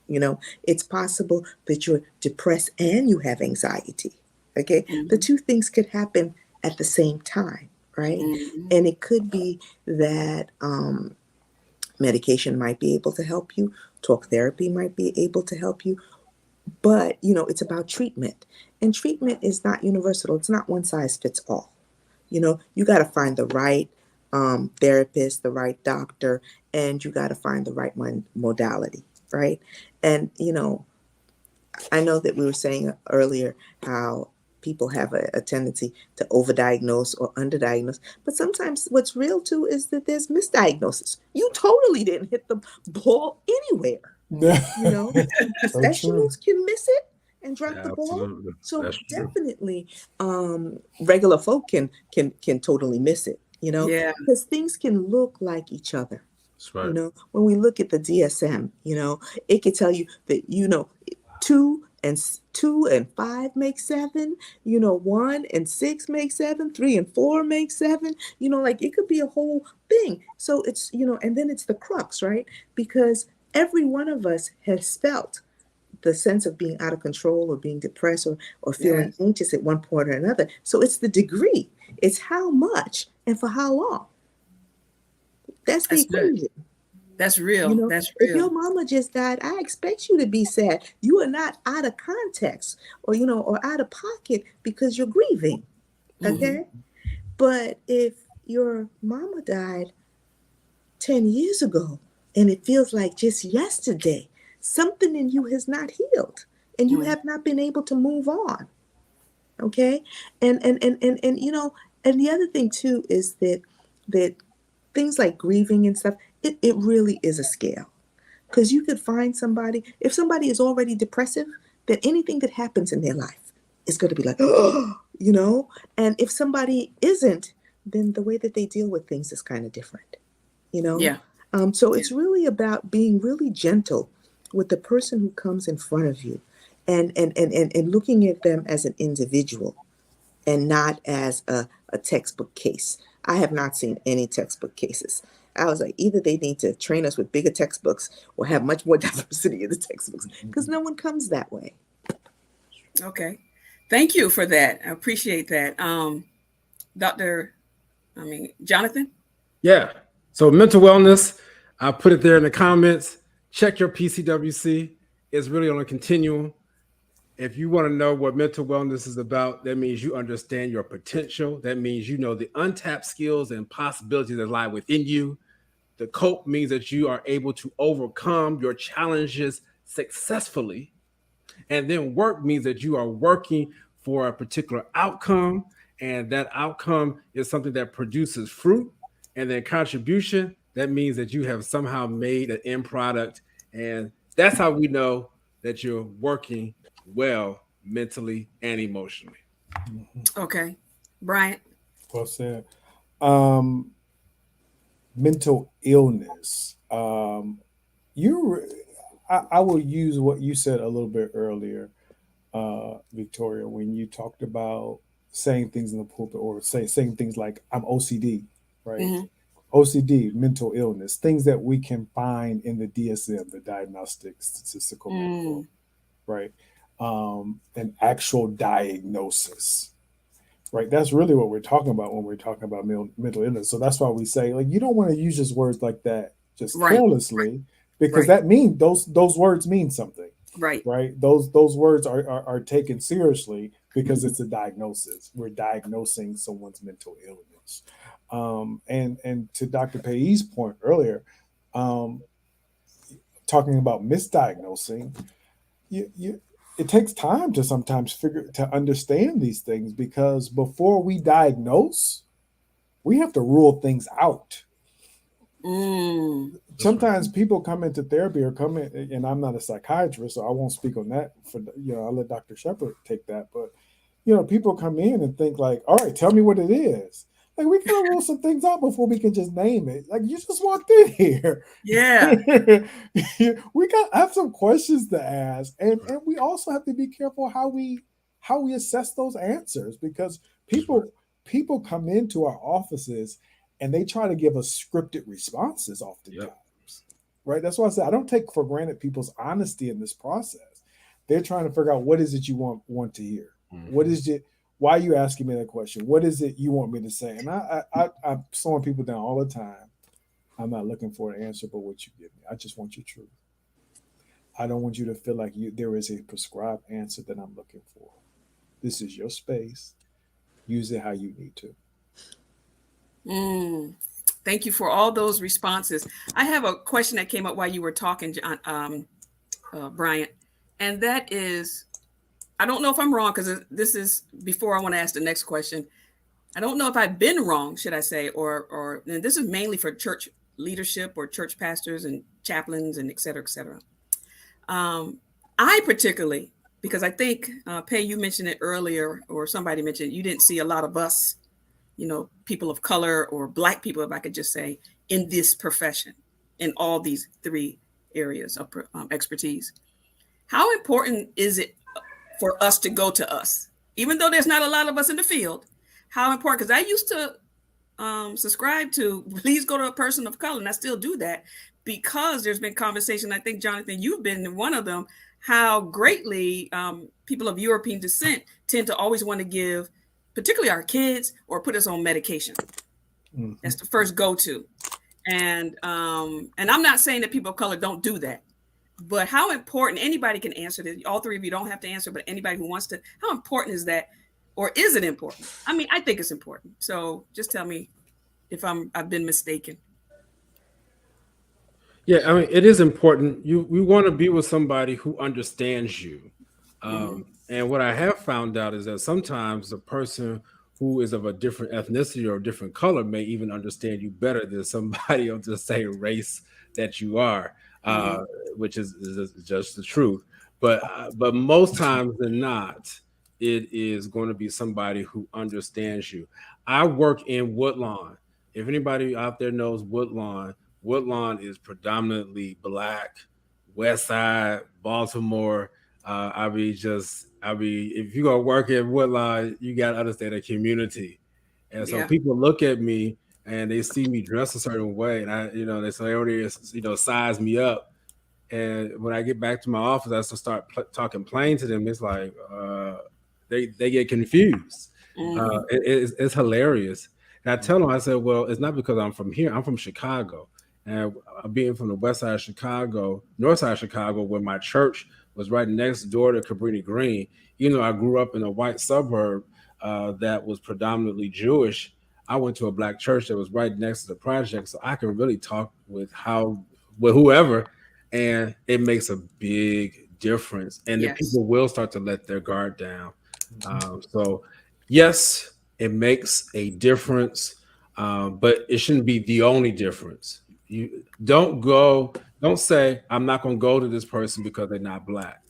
Speaker 2: You know, it's possible that you're depressed and you have anxiety. Okay, the two things could happen at the same time, right? And it could be that medication might be able to help you, talk therapy might be able to help you, but you know, it's about treatment. And treatment is not universal, it's not one size fits all. You know, you got to find the right therapist, the right doctor, and you got to find the right modality, right? And you know, I know that we were saying earlier how people have a tendency to overdiagnose or underdiagnose, but sometimes what's real too is that there's misdiagnosis. You totally didn't hit the ball anywhere. You know, professionals can miss it and drop the ball.
Speaker 3: Absolutely.
Speaker 2: So
Speaker 3: That's true.
Speaker 2: definitely, regular folk can totally miss it. You know,
Speaker 1: Yeah.
Speaker 2: because things can look like each other.
Speaker 3: That's right.
Speaker 2: You know, when we look at the DSM, you know, it can tell you that, you know, 2 and 5 make 7, you know, 1 and 6 make 7, 3 and 4 make 7, you know, like it could be a whole thing. So it's, you know, and then it's the crux, right? Because every one of us has felt the sense of being out of control or being depressed or feeling anxious at one point or another. So it's the degree, it's how much and for how long. That's the equation.
Speaker 1: That's real.
Speaker 2: You know,
Speaker 1: That's
Speaker 2: if
Speaker 1: real.
Speaker 2: your mama just died, I expect you to be sad. You are not out of context or, you know, or out of pocket because you're grieving. Okay. But if your mama died 10 years ago and it feels like just yesterday, something in you has not healed and you have not been able to move on. Okay. And you know, and the other thing too is that things like grieving and stuff, it really is a scale. Because you could find somebody, if somebody is already depressive, then anything that happens in their life is going to be like, oh, you know? And if somebody isn't, then the way that they deal with things is kind of different, you know?
Speaker 1: Yeah.
Speaker 2: So it's really about being really gentle with the person who comes in front of you and looking at them as an individual and not as a textbook case. I have not seen any textbook cases. I was like, either they need to train us with bigger textbooks or have much more diversity in the textbooks because no one comes that way.
Speaker 1: Okay. Thank you for that. I appreciate that. Jonathan?
Speaker 3: Yeah. So mental wellness, I put it there in the comments. Check your PCWC. It's really on a continuum. If you want to know what mental wellness is about, that means you understand your potential. That means you know the untapped skills and possibilities that lie within you. The cope means that you are able to overcome your challenges successfully. And then work means that you are working for a particular outcome. And that outcome is something that produces fruit. And then contribution, that means that you have somehow made an end product. And that's how we know that you're working well mentally and emotionally.
Speaker 1: Okay. Bryant?
Speaker 4: Well said. Mental illness. I will use what you said a little bit earlier, Victoria, when you talked about saying things in the pulpit or saying things like I'm OCD, right? OCD, mental illness, things that we can find in the DSM, the Diagnostic Statistical Manual, right? An actual diagnosis, right? That's really what we're talking about when we're talking about mental illness. So that's why we say, like, you don't want to use just words like that just carelessly, because that means those words mean something, right? Those words are taken seriously because it's a diagnosis. We're diagnosing someone's mental illness. And to Dr. Pay's point earlier, talking about misdiagnosing, it takes time to sometimes to understand these things, because before we diagnose, we have to rule things out. Sometimes people come into therapy or come in, and I'm not a psychiatrist, so I won't speak on that. I'll let Dr. Shepard take that. But people come in and think like, all right, tell me what it is. Like we gotta rule some things out before we can just name it. Like you just walked in here.
Speaker 1: Yeah.
Speaker 4: We got have some questions to ask. And we also have to be careful how we assess those answers, because people come into our offices and they try to give us scripted responses oftentimes. Right? That's why I said I don't take for granted people's honesty in this process. They're trying to figure out what is it you want to hear. What is it? Why are you asking me that question? What is it you want me to say? And I'm slowing people down all the time. I'm not looking for an answer, but what you give me. I just want your truth. I don't want you to feel like there is a prescribed answer that I'm looking for. This is your space. Use it how you need to.
Speaker 1: Thank you for all those responses. I have a question that came up while you were talking, John, Bryant, and that is, I don't know if I'm wrong, because this is before I want to ask the next question. I don't know if I've been wrong, should I say, or and this is mainly for church leadership or church pastors and chaplains and et cetera, et cetera. I particularly, because I think, Pei, you mentioned it earlier, or somebody mentioned, you didn't see a lot of us, people of color or Black people, if I could just say, in this profession, in all these 3 areas of expertise. How important is it for us to go to us, even though there's not a lot of us in the field? How important? Because I used to subscribe to please go to a person of color, and I still do that, because there's been conversation. I think, Jonathan, you've been one of them, how greatly people of European descent tend to always want to give, particularly our kids, or put us on medication. That's the first go-to. And I'm not saying that people of color don't do that, but how important, anybody can answer this. All 3 of you don't have to answer, but anybody who wants to, how important is that? Or is it important? I mean, I think it's important. So just tell me if I've been mistaken.
Speaker 3: Yeah, I mean, it is important. We want to be with somebody who understands you. And what I have found out is that sometimes a person who is of a different ethnicity or a different color may even understand you better than somebody of the same race that you are, which is just the truth. But most times than not, it is going to be somebody who understands you. I work in Woodlawn. If anybody out there knows Woodlawn is predominantly Black, West Side, Baltimore. If you're gonna work at Woodlawn, you gotta understand the community. And so people look at me and they see me dressed a certain way, and they say, "Oh, size me up." And when I get back to my office, I start talking plain to them. It's like they get confused. It's hilarious. And I tell them, I said, "Well, it's not because I'm from here. I'm from Chicago, and being from the West Side of Chicago, North Side of Chicago, where my church was right next door to Cabrini Green. I grew up in a white suburb that was predominantly Jewish. I went to a Black church that was right next to the project, so I can really talk with whoever, and it makes a big difference. And the people will start to let their guard down. So, yes, it makes a difference, but it shouldn't be the only difference. You don't say, I'm not going to go to this person because they're not Black.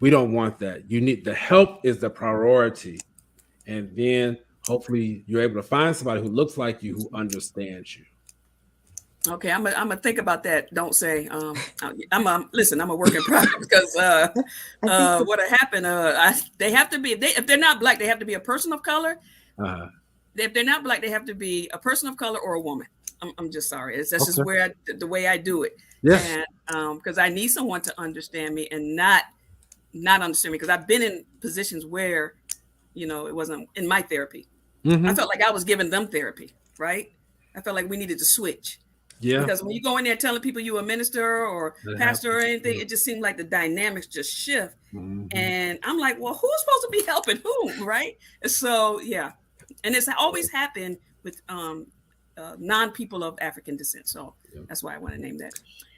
Speaker 3: We don't want that. You need the help is the priority. And then hopefully you're able to find somebody who looks like you, who understands you.
Speaker 1: Okay, I'm gonna think about that. Don't say I'm a work in progress, because what happened? They have to be, if they're not Black, they have to be a person of color. If they're not Black, they have to be a person of color or a woman. I'm just sorry. That's just the way I do it.
Speaker 3: Yes.
Speaker 1: And because I need someone to understand me and not understand me, because I've been in positions where it wasn't in my therapy. I felt like I was giving them therapy, right? I felt like we needed to switch.
Speaker 3: Yeah.
Speaker 1: Because when you go in there telling people you a minister or pastor or anything, it just seemed like the dynamics just shift. And I'm like, well, who's supposed to be helping whom, right? So and it's always happened with non-people of African descent. So that's why I want to name that.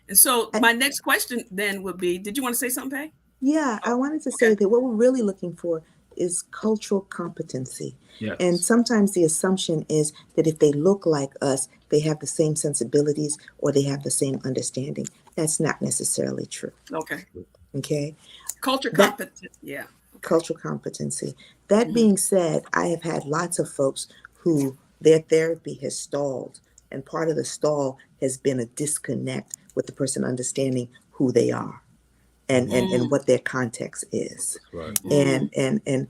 Speaker 1: And so my next question then would be, did you want to say something, Pei?
Speaker 2: Yeah, I wanted to say that what we're really looking for is cultural competency.
Speaker 3: Yes.
Speaker 2: And sometimes the assumption is that if they look like us, they have the same sensibilities or they have the same understanding. That's not necessarily true. Okay.
Speaker 1: Cultural competency.
Speaker 2: Cultural competency. That being said, I have had lots of folks who their therapy has stalled, and part of the stall has been a disconnect with the person understanding who they are and what their context is.
Speaker 3: That's right.
Speaker 2: And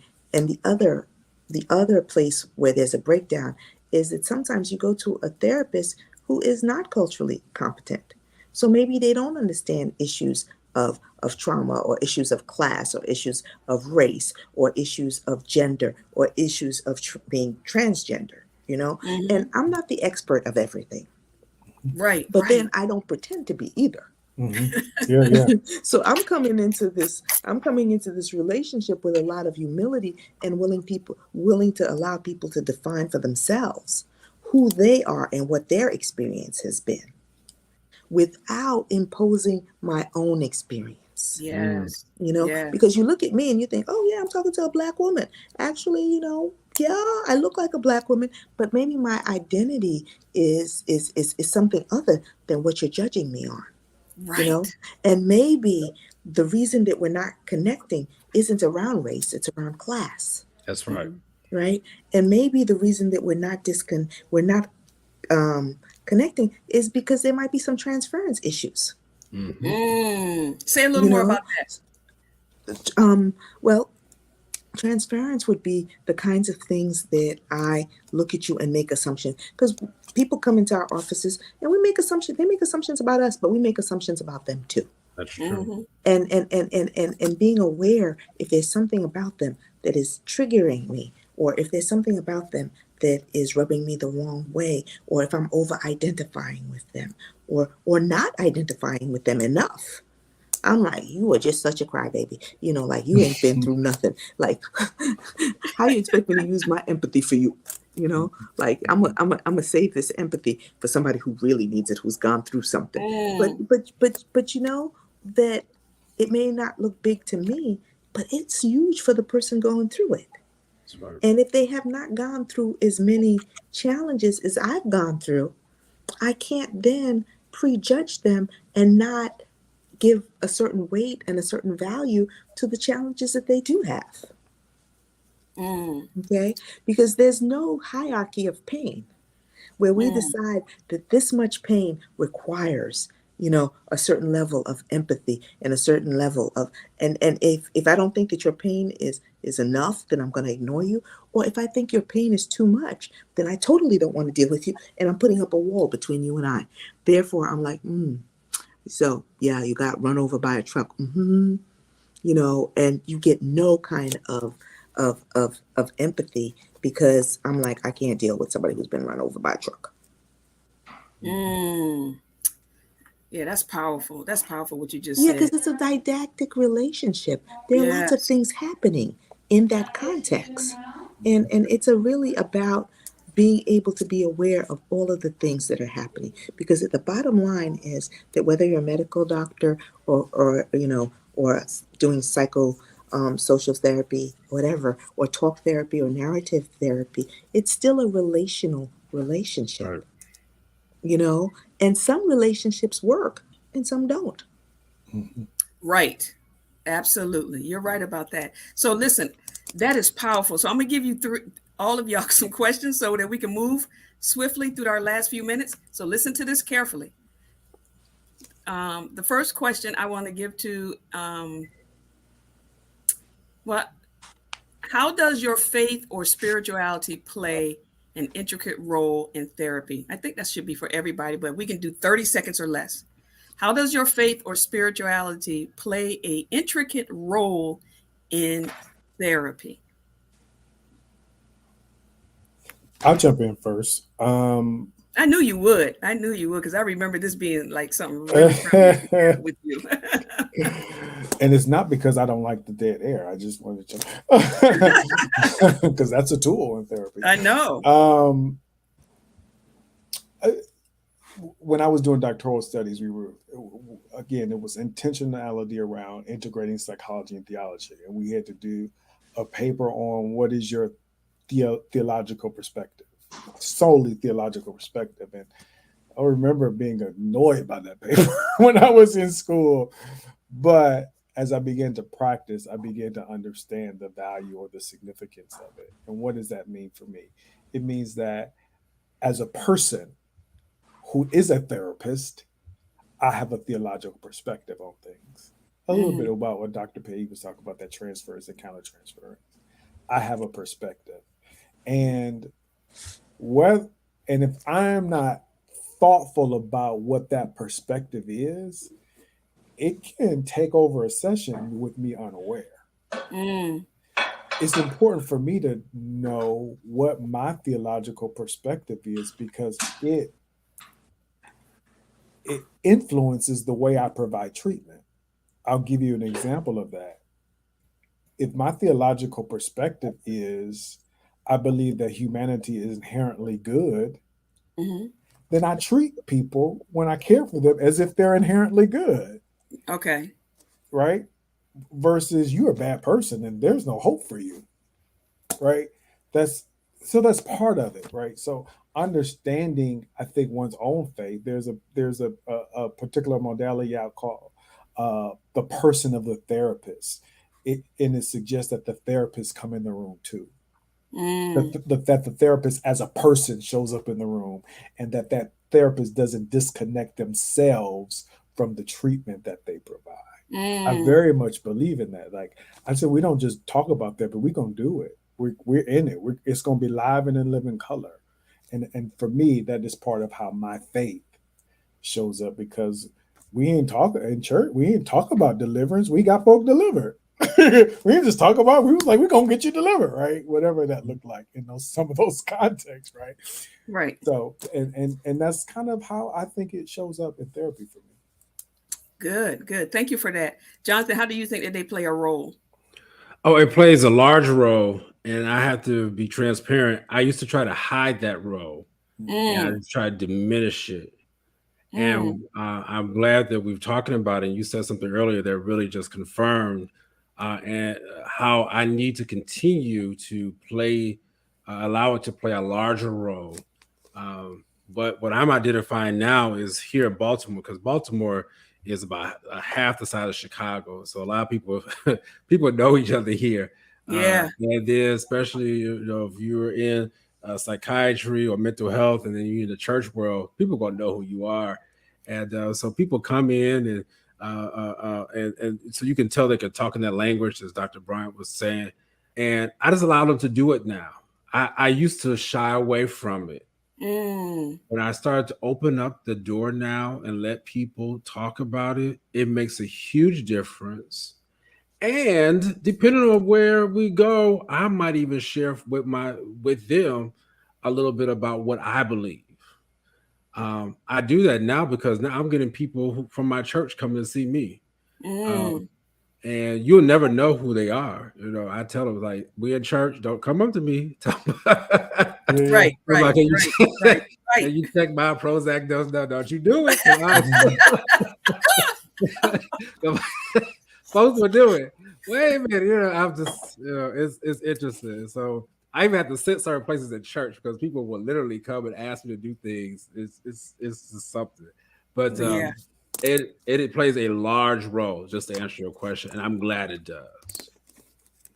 Speaker 2: the other place where there's a breakdown is that sometimes you go to a therapist who is not culturally competent. So maybe they don't understand issues of trauma, or issues of class, or issues of race, or issues of gender, or issues of being transgender, you know? And I'm not the expert of everything,
Speaker 1: Right.
Speaker 2: but
Speaker 1: Right.
Speaker 2: then I don't pretend to be either.
Speaker 4: Yeah.
Speaker 2: So I'm coming into this relationship with a lot of humility, and willing to allow people to define for themselves who they are and what their experience has been, without imposing my own experience.
Speaker 1: Yes.
Speaker 2: You know,
Speaker 1: Yeah.
Speaker 2: because you look at me and you think, oh yeah, I'm talking to a Black woman. Actually, yeah, I look like a Black woman, but maybe my identity is something other than what you're judging me on.
Speaker 1: Right.
Speaker 2: And maybe the reason that we're not connecting isn't around race, it's around class.
Speaker 3: That's right.
Speaker 2: Right. And maybe the reason that we're not connecting is because there might be some transference issues.
Speaker 1: Say a little
Speaker 2: You
Speaker 1: more
Speaker 2: know,
Speaker 1: about that.
Speaker 2: well, transference would be the kinds of things that I look at you and make assumptions, because people come into our offices and we make assumptions. They make assumptions about us, but we make assumptions about them too.
Speaker 3: That's true.
Speaker 1: Mhm.
Speaker 2: And being aware if there's something about them that is triggering me, or if there's something about them that is rubbing me the wrong way, or if I'm over identifying with them, or not identifying with them enough. I'm like, you are just such a crybaby. Like, you ain't been through nothing. Like, how you expect me to use my empathy for you? Like, I'm save this empathy for somebody who really needs it, who's gone through something. But you know that it may not look big to me, but it's huge for the person going through it.
Speaker 3: That's right.
Speaker 2: And if they have not gone through as many challenges as I've gone through, I can't then prejudge them and not give a certain weight and a certain value to the challenges that they do have. Okay? Because there's no hierarchy of pain where we decide that this much pain requires, a certain level of empathy and a certain level of, and if I don't think that your pain is enough, then I'm going to ignore you. Or if I think your pain is too much, then I totally don't want to deal with you, and I'm putting up a wall between you and I. Therefore, I'm like, so yeah, you got run over by a truck, and you get no kind of empathy, because I'm like, I can't deal with somebody who's been run over by a truck.
Speaker 1: Yeah, that's powerful. That's powerful what you just
Speaker 2: Yeah,
Speaker 1: said.
Speaker 2: because it's a didactic relationship. There are lots of
Speaker 1: Yes.
Speaker 2: things happening in that context, and it's really about being able to be aware of all of the things that are happening. Because the bottom line is that whether you're a medical doctor, or doing social therapy, whatever, or talk therapy or narrative therapy, it's still a relational relationship.
Speaker 3: Right.
Speaker 2: And some relationships work and some don't.
Speaker 1: Right. Absolutely. You're right about that. So listen, that is powerful. So I'm going to give you all of y'all some questions so that we can move swiftly through our last few minutes. So listen to this carefully. The first question I want to give to, how does your faith or spirituality play an intricate role in therapy? I think that should be for everybody, but we can do 30 seconds or less. How does your faith or spirituality play an intricate role in therapy?
Speaker 4: I'll jump in first.
Speaker 1: I knew you would. Because I remember this being like something really prevalent with you.
Speaker 4: And it's not because I don't like the dead air. I just wanted to, because that's a tool in therapy.
Speaker 1: I know.
Speaker 4: When I was doing doctoral studies, it was intentionality around integrating psychology and theology. And we had to do a paper on what is your theological perspective, solely theological perspective. And I remember being annoyed by that paper when I was in school. But as I began to practice, I began to understand the value or the significance of it. And what does that mean for me? It means that as a person who is a therapist, I have a theological perspective on things. A little bit about what Dr. Pei was talking about, that transfers and countertransference. I have a perspective. And what and if I'm not thoughtful about what that perspective is, it can take over a session with me unaware.
Speaker 1: Mm.
Speaker 4: It's important for me to know what my theological perspective is, because it influences the way I provide treatment. I'll give you an example of that. If my theological perspective is I believe that humanity is inherently good,
Speaker 1: Mm-hmm.
Speaker 4: then I treat people when I care for them as if they're inherently good,
Speaker 1: Okay.
Speaker 4: right? Versus you're a bad person and there's no hope for you, right? That's that's part of it, right? So understanding, I think, one's own faith. There's a particular modality out called the person of the therapist. It suggests that the therapist come in the room too.
Speaker 1: Mm.
Speaker 4: That the therapist as a person shows up in the room, and that therapist doesn't disconnect themselves from the treatment that they provide. I
Speaker 1: Mm.
Speaker 4: very much believe in that. Like I said, we don't just talk about that, but we're gonna do it. We're in it. It's gonna be live and in living color. And for me, that is part of how my faith shows up, because we ain't talk in church. We ain't talk about deliverance. We got folk delivered. We didn't just talk about. We was like, we're gonna get you delivered, right? Whatever that looked like in some of those contexts, right?
Speaker 1: Right.
Speaker 4: So, and that's kind of how I think it shows up in therapy for me.
Speaker 1: Good. Good. Thank you for that, Jonathan. How do you think that they play a role?
Speaker 3: Oh, it plays a large role, and I have to be transparent. I used to try to hide that role, and I
Speaker 1: Mm.
Speaker 3: tried to diminish it.
Speaker 1: Mm.
Speaker 3: And I'm glad that we've talking about it. And you said something earlier that really just confirmed and how I need to continue to play, allow it to play a larger role. But what I'm identifying now is here in Baltimore, because Baltimore is about half the size of Chicago. So a lot of people people know each other here.
Speaker 1: Yeah.
Speaker 3: And then especially if you're in psychiatry or mental health, and then you're in the church world, people gonna know who you are. And so people come in and so you can tell they can talk in that language, as Dr. Bryant was saying. And I just allow them to do it now. I used to shy away from it.
Speaker 1: Mm.
Speaker 3: When I started to open up the door now and let people talk about it, it makes a huge difference. And depending on where we go, I might even share with them a little bit about what I believe. I do that now because now I'm getting people from my church coming to see me.
Speaker 1: Mm.
Speaker 3: And you'll never know who they are. I tell them, like, we in church, don't come up to me.
Speaker 4: Yeah,
Speaker 1: Right.
Speaker 3: I'm
Speaker 1: Right.
Speaker 3: like, can
Speaker 1: Right. Right. Right.
Speaker 3: you check my Prozac dose? No, don't you do it. Folks will do it. Wait a minute, I'm just, it's interesting. So I even have to sit certain places at church because people will literally come and ask me to do things. It's just something. But
Speaker 1: Yeah.
Speaker 3: it plays a large role, just to answer your question, and I'm glad it does.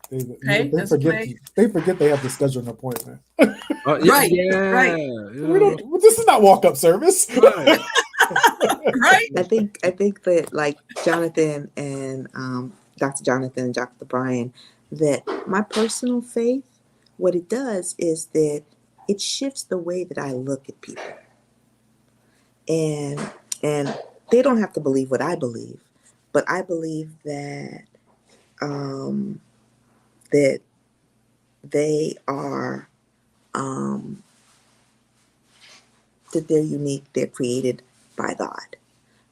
Speaker 1: Hey,
Speaker 4: they
Speaker 1: let's
Speaker 4: forget.
Speaker 1: play.
Speaker 4: They forget they have to schedule an appointment.
Speaker 1: Right. Right.
Speaker 4: We don't. This is not walk up service.
Speaker 3: Right.
Speaker 1: Right.
Speaker 2: I think that, like Jonathan and Dr. Jonathan and Dr. Brian, that my personal faith, what it does is that it shifts the way that I look at people, and they don't have to believe what I believe, but I believe that that they are that they're unique, they're created by God.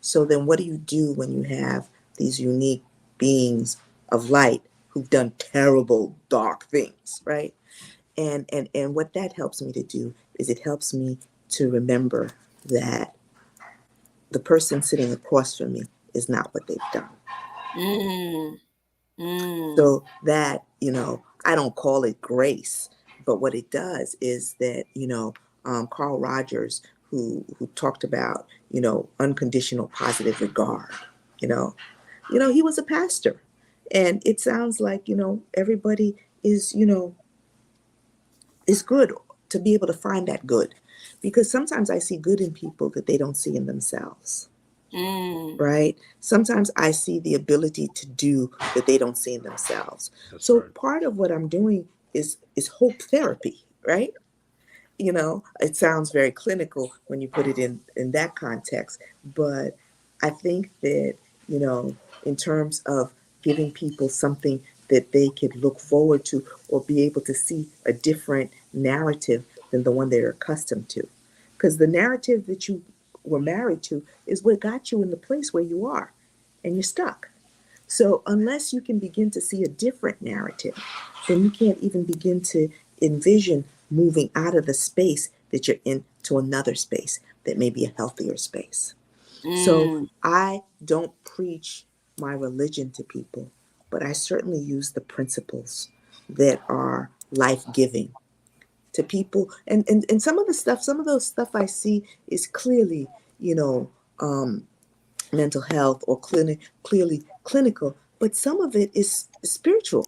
Speaker 2: So then what do you do when you have these unique beings of light who've done terrible, dark things, right? And what that helps me to do is it helps me to remember that the person sitting across from me is not what they've done.
Speaker 1: Mm. Mm.
Speaker 2: So that, I don't call it grace, but what it does is that, Carl Rogers, who talked about, unconditional positive regard, he was a pastor, and it sounds like, everybody is, is good to be able to find that good, because sometimes I see good in people that they don't see in themselves. Right? Sometimes I see the ability to do that they don't see in themselves.
Speaker 3: That's
Speaker 2: So
Speaker 3: right.
Speaker 2: part of what I'm doing is hope therapy, right? You know, it sounds very clinical when you put it in that context, but I think that, you know, in terms of giving people something that they could look forward to or be able to see a different narrative than the one they're accustomed to, because the narrative that you were married to is what got you in the place where you are, and you're stuck. So unless you can begin to see a different narrative, then you can't even begin to envision moving out of the space that you're in to another space that may be a healthier space. So I don't preach my religion to people, but I certainly use the principles that are life-giving to people. And some of the stuff, some of those stuff I see is clearly, you know, mental health or clearly clinical, but some of it is spiritual,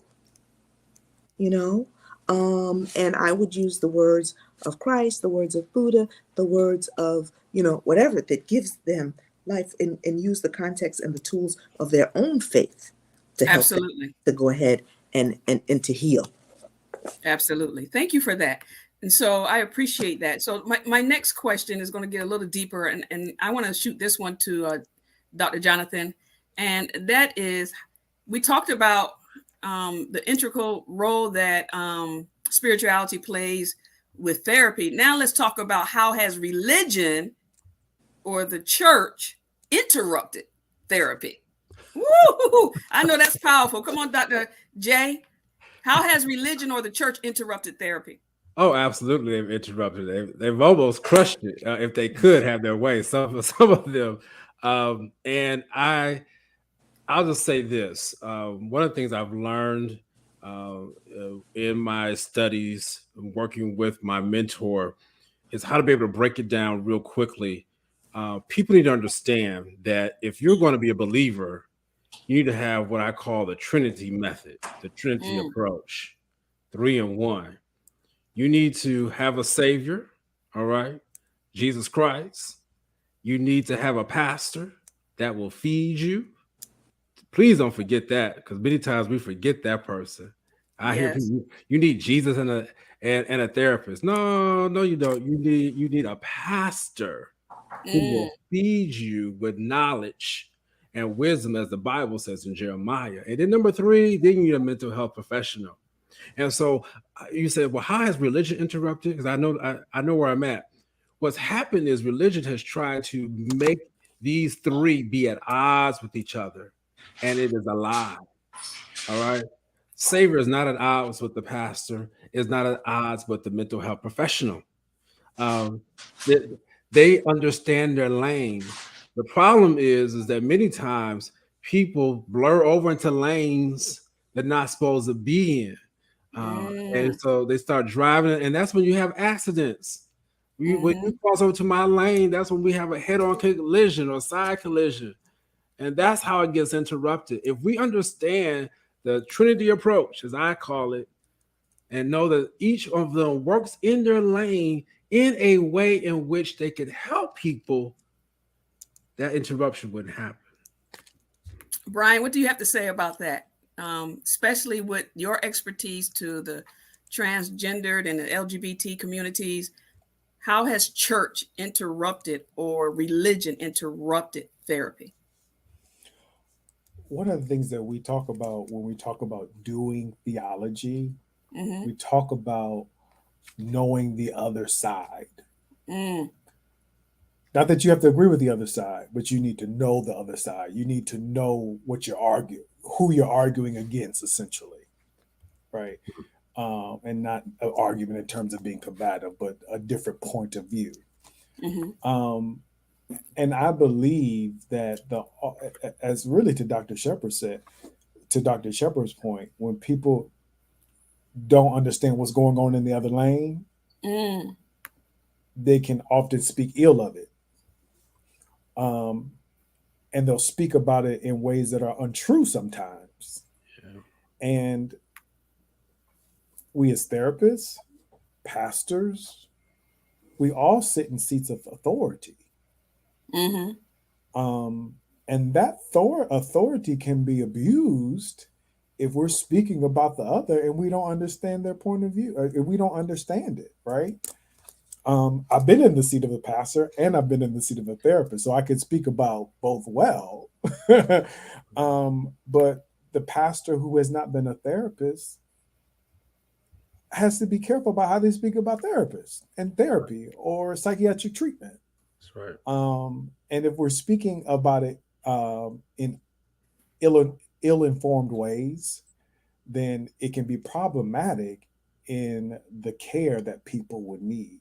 Speaker 2: you know. And I would use the words of Christ, the words of Buddha, the words of, you know, whatever that gives them life, and use the context and the tools of their own faith to help them
Speaker 1: Absolutely.
Speaker 2: to go ahead and to heal.
Speaker 1: Absolutely. Thank you for that. And so I appreciate that. So my next question is going to get a little deeper, and I want to shoot this one to Dr. Jonathan. And that is, we talked about the integral role that spirituality plays with therapy. Now let's talk about how has religion or the church interrupted therapy. Woo! I know that's powerful. Come on, Dr. J. How has religion or the church interrupted therapy?
Speaker 3: Oh, absolutely. They've interrupted it. They've almost crushed it if they could have their way. Some of them. And I'll just say this. One of the things I've learned in my studies, working with my mentor, is how to be able to break it down real quickly. People need to understand that if you're going to be a believer, you need to have what I call the Trinity method, the Trinity approach, 3 in 1. You need to have a savior, all right, Jesus Christ. You need to have a pastor that will feed you. Please don't forget that, because many times we forget that person. I hear
Speaker 1: Yes.
Speaker 3: people, you need Jesus and a therapist. No, you don't. You need a pastor who will feed you with knowledge and wisdom, as the Bible says in Jeremiah. And then number 3, then you need a mental health professional. And so you said, well, how has religion interrupted? Because I know where I'm at. What's happened is religion has tried to make these 3 be at odds with each other, and it is a lie. All right. Savior is not at odds with the pastor, is not at odds with the mental health professional. They, they understand their lane. The problem is that many times people blur over into lanes they're not supposed to be in. And so they start driving, and that's when you have accidents. When you cross over to my lane, that's when we have a head-on collision or side collision. And that's how it gets interrupted. If we understand the Trinity approach, as I call it, and know that each of them works in their lane in a way in which they can help people, that interruption wouldn't happen.
Speaker 1: Brian, what do you have to say about that? Especially with your expertise to the transgendered and the LGBT communities, how has church interrupted or religion interrupted therapy?
Speaker 4: One of the things that we talk about when we talk about doing theology, we talk about knowing the other side. Not that you have to agree with the other side, but you need to know the other side. You need to know what you're arguing, who you're arguing against, essentially, right? And not an argument in terms of being combative, but a different point of view. And I believe that as really to Dr. Shepard's point, when people don't understand what's going on in the other lane, they can often speak ill of it. And they'll speak about it in ways that are untrue sometimes. Yeah. And we as therapists, pastors, we all sit in seats of authority.
Speaker 1: Mm-hmm.
Speaker 4: And that authority can be abused if we're speaking about the other and we don't understand their point of view, or if we don't understand it, right? I've been in the seat of a pastor and I've been in the seat of a therapist, so I could speak about both well. But the pastor who has not been a therapist has to be careful about how they speak about therapists and therapy or psychiatric treatment.
Speaker 3: That's right.
Speaker 4: And if we're speaking about it in ill-informed ways, then it can be problematic in the care that people would need,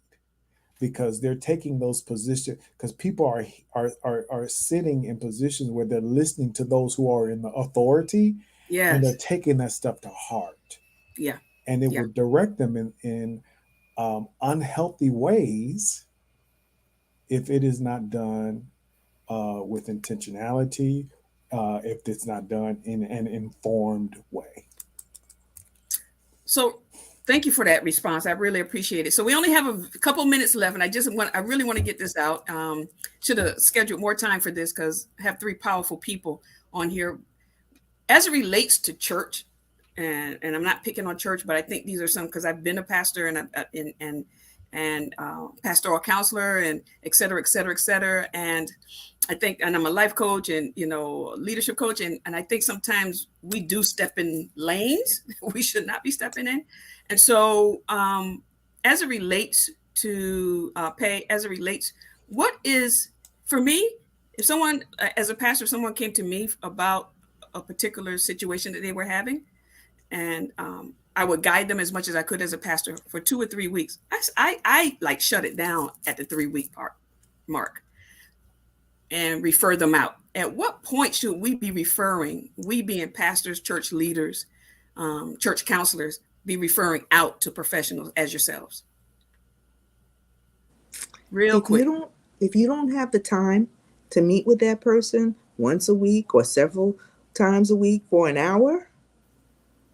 Speaker 4: because they're taking those positions, because people are sitting in positions where they're listening to those who are in the authority, and they're
Speaker 1: Yes.
Speaker 4: taking that stuff to heart,
Speaker 1: Yeah.
Speaker 4: and it
Speaker 1: Yeah.
Speaker 4: would direct them in unhealthy ways if it is not done with intentionality, if it's not done in an informed way.
Speaker 1: So thank you for that response. I really appreciate it. So we only have a couple minutes left, and I really want to get this out. Should have scheduled more time for this because I have 3 powerful people on here. As it relates to church, and I'm not picking on church, but I think these are some, because I've been a pastor and pastoral counselor and et cetera, et cetera, et cetera. And I think, and I'm a life coach and, leadership coach. And I think sometimes we do step in lanes we should not be stepping in. And so as it relates to what is, for me, if someone, as a pastor, someone came to me about a particular situation that they were having, and I would guide them as much as I could as a pastor for 2 or 3 weeks. I like shut it down at the 3-week mark and refer them out. At what point should we be referring, we being pastors, church leaders, church counselors, be referring out to professionals as yourselves? Real quick.
Speaker 2: If you don't have the time to meet with that person once a week or several times a week for an hour,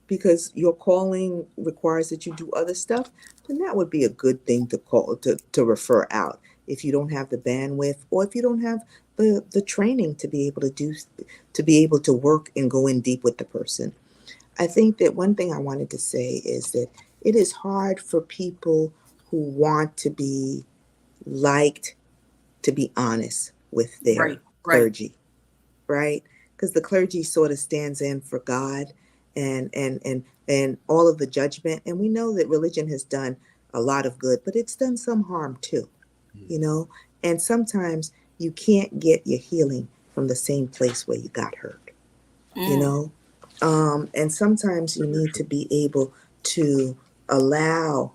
Speaker 2: because your calling requires that you do other stuff, then that would be a good thing to refer out. If you don't have the bandwidth, or if you don't have the training to be able to work and go in deep with the person. I think that one thing I wanted to say is that it is hard for people who want to be liked to be honest with their clergy, right? Because the clergy sort of stands in for God and all of the judgment. And we know that religion has done a lot of good, but it's done some harm too, and sometimes you can't get your healing from the same place where you got hurt, and sometimes you need to be able to allow,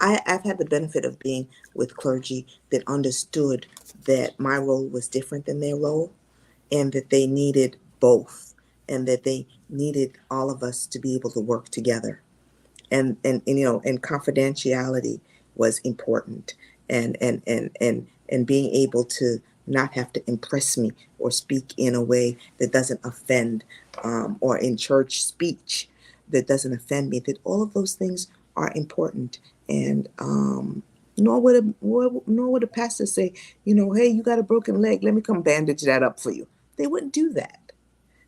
Speaker 2: I've had the benefit of being with clergy that understood that my role was different than their role, and that they needed both, and that they needed all of us to be able to work together. And confidentiality was important, and being able to not have to impress me or speak in a way that doesn't offend, or in church speech that doesn't offend me, that all of those things are important. And nor would a pastor say, hey, you got a broken leg, let me come bandage that up for you. They wouldn't do that.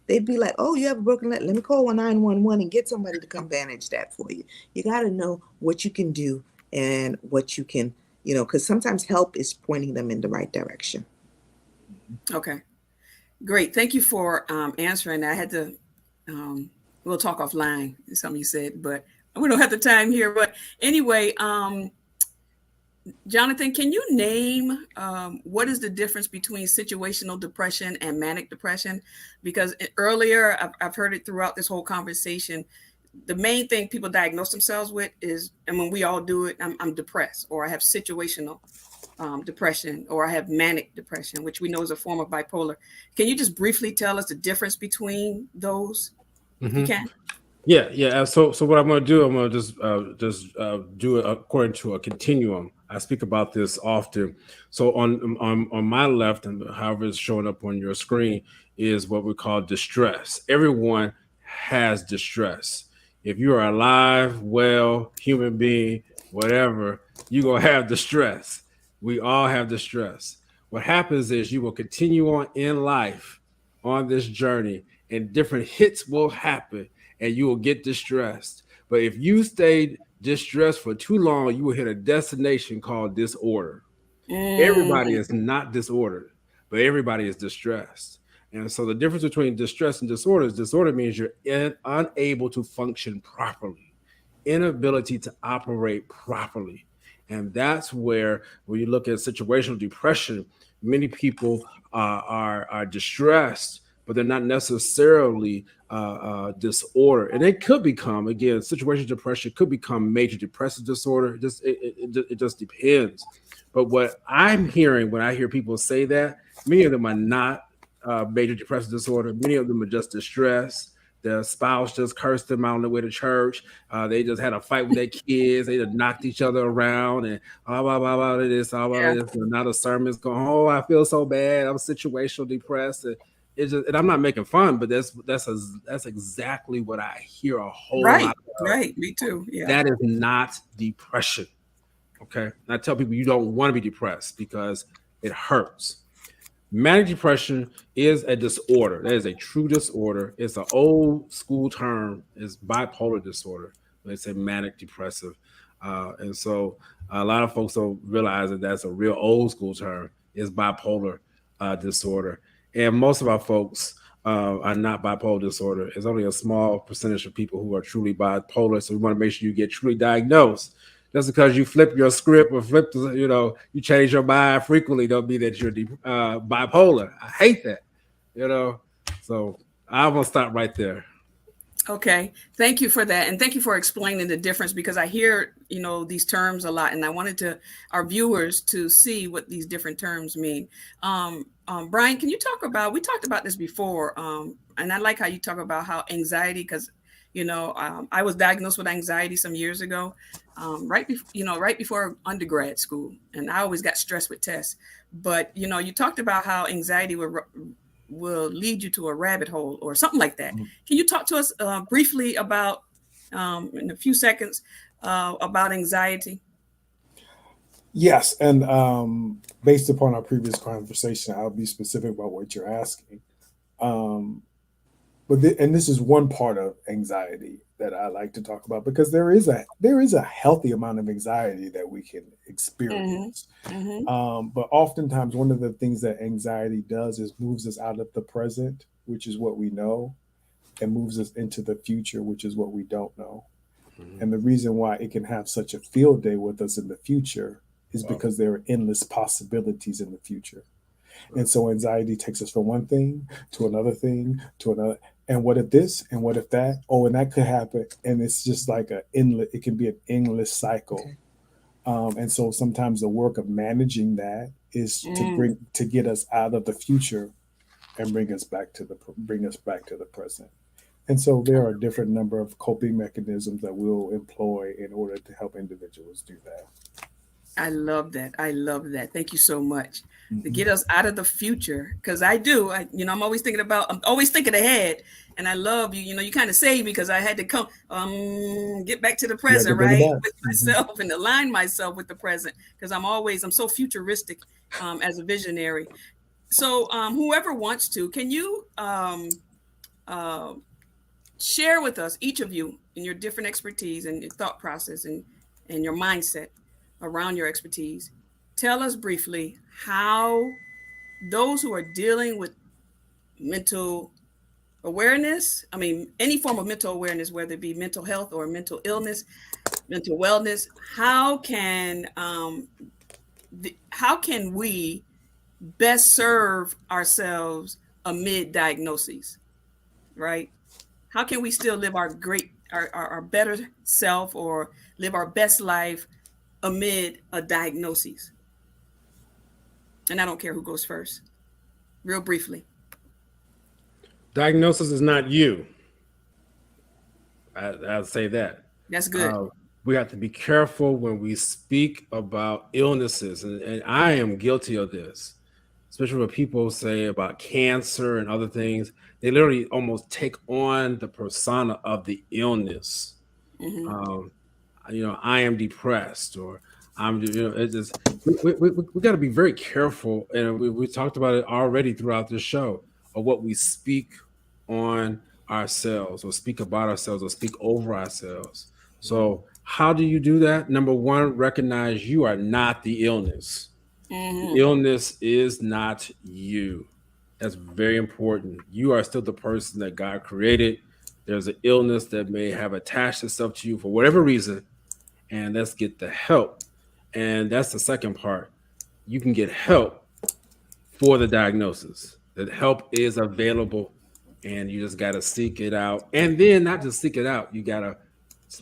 Speaker 2: They'd be like, oh, you have a broken leg, let me call 911 and get somebody to come bandage that for you. You got to know what you can do and what you can, because sometimes help is pointing them in the right direction.
Speaker 1: Okay, great. Thank you for answering. I had to, we'll talk offline, something you said, but we don't have the time here. But anyway, Jonathan, can you name what is the difference between situational depression and manic depression? Because earlier, I've heard it throughout this whole conversation, the main thing people diagnose themselves with is, and when we all do it, I'm depressed, or I have situational depression, or I have manic depression, which we know is a form of bipolar. Can you just briefly tell us the difference between those, if you can?
Speaker 3: Yeah. So what I'm going to do, I'm going to just do it according to a continuum. I speak about this often. So on my left, and however it's showing up on your screen, is what we call distress. Everyone has distress. If you are alive, well, human being, whatever, you're going to have distress. We all have distress. What happens is you will continue on in life on this journey, and different hits will happen, and you will get distressed. But if you stay distressed for too long, you will hit a destination called disorder. Everybody
Speaker 1: Mm,
Speaker 3: is not disordered, but everybody is distressed. And so the difference between distress and disorder is disorder means you're unable to function properly, inability to operate properly. And that's where, when you look at situational depression, many people are distressed, but they're not necessarily disorder. And it could become, again, situational depression could become major depressive disorder. It just depends. But what I'm hearing when I hear people say that, many of them are not major depressive disorder. Many of them are just distressed. The spouse just cursed them out on the way to church. They just had a fight with their kids. They just knocked each other around and blah this,
Speaker 1: yeah.
Speaker 3: this. And now the sermon's going, oh, I feel so bad. I'm situational depressed. And it's just, and I'm not making fun, but that's exactly what I hear a whole
Speaker 1: Right.
Speaker 3: lot of.
Speaker 1: Right. Me too. Yeah.
Speaker 3: That is not depression. Okay. And I tell people you don't want to be depressed because it hurts. Manic depression is a disorder. That is a true disorder. It's an old school term. It's bipolar disorder. They say manic depressive. And so a lot of folks don't realize that that's a real old school term. It's bipolar disorder. And most of our folks are not bipolar disorder. It's only a small percentage of people who are truly bipolar. So we want to make sure you get truly diagnosed. Just because you flip your script or you change your mind frequently don't mean that you're bipolar. I hate that, So I'm gonna stop right there.
Speaker 1: Okay. Thank you for that. And thank you for explaining the difference, because I hear, these terms a lot, and I wanted our viewers to see what these different terms mean. Brian, can you we talked about this before. And I like how you talk about how anxiety, because, I was diagnosed with anxiety some years ago, right before undergrad school. And I always got stressed with tests. But, you talked about how anxiety will lead you to a rabbit hole or something like that. Can you talk to us briefly about, in a few seconds, about anxiety?
Speaker 4: Yes, and based upon our previous conversation, I'll be specific about what you're asking. Um, and this is one part of anxiety that I like to talk about, because there is a healthy amount of anxiety that we can experience.
Speaker 1: Mm-hmm.
Speaker 4: But oftentimes, one of the things that anxiety does is moves us out of the present, which is what we know, and moves us into the future, which is what we don't know.
Speaker 3: Mhm.
Speaker 4: And the reason why it can have such a field day with us in the future is because there are endless possibilities in the future. And so anxiety takes us from one thing to another thing to another. And what if this? And what if that? Oh, and that could happen. And it's just like it can be an endless cycle.
Speaker 2: Okay.
Speaker 4: And so sometimes the work of managing that is to get us out of the future and bring us back to the present. And so there are a different number of coping mechanisms that we'll employ in order to help individuals do that.
Speaker 1: I love that. I love that. Thank you so much. To
Speaker 4: Mhm.
Speaker 1: get us out of the future, because I'm always thinking ahead, and I love you. You kind of saved me, because I had to come get back to the
Speaker 4: You have to
Speaker 1: present,
Speaker 4: bring it
Speaker 1: right,
Speaker 4: back.
Speaker 1: with
Speaker 4: Mhm.
Speaker 1: myself and align myself with the present, because I'm so futuristic as a visionary. So whoever wants to, can you uh, share with us, each of you, in your different expertise and your thought process and your mindset around your expertise? Tell us briefly how those who are dealing with mental awareness, any form of mental awareness, whether it be mental health or mental illness, mental wellness, how can we best serve ourselves amid diagnoses, right? How can we still live our better self, or live our best life amid a diagnosis? And I don't care who goes first. Real briefly.
Speaker 3: Diagnosis is not you. I'll say that.
Speaker 1: That's good.
Speaker 3: Uh, we have to be careful when we speak about illnesses, and I am guilty of this, especially when people say about cancer and other things. They literally almost take on the persona of the illness.
Speaker 1: Mm-hmm.
Speaker 3: Um, I am depressed, or it's just we got to be very careful, and we talked about it already throughout the show, of what we speak on ourselves, or speak about ourselves, or speak over ourselves. So how do you do that? Number one, recognize you are not the illness. The illness is not you. That's very important. You are still the person that God created. There's an illness that may have attached itself to you for whatever reason, and let's get the help. And that's the second part. You can get help for the diagnosis. That help is available, and you just got to seek it out. And then not just seek it out, you got to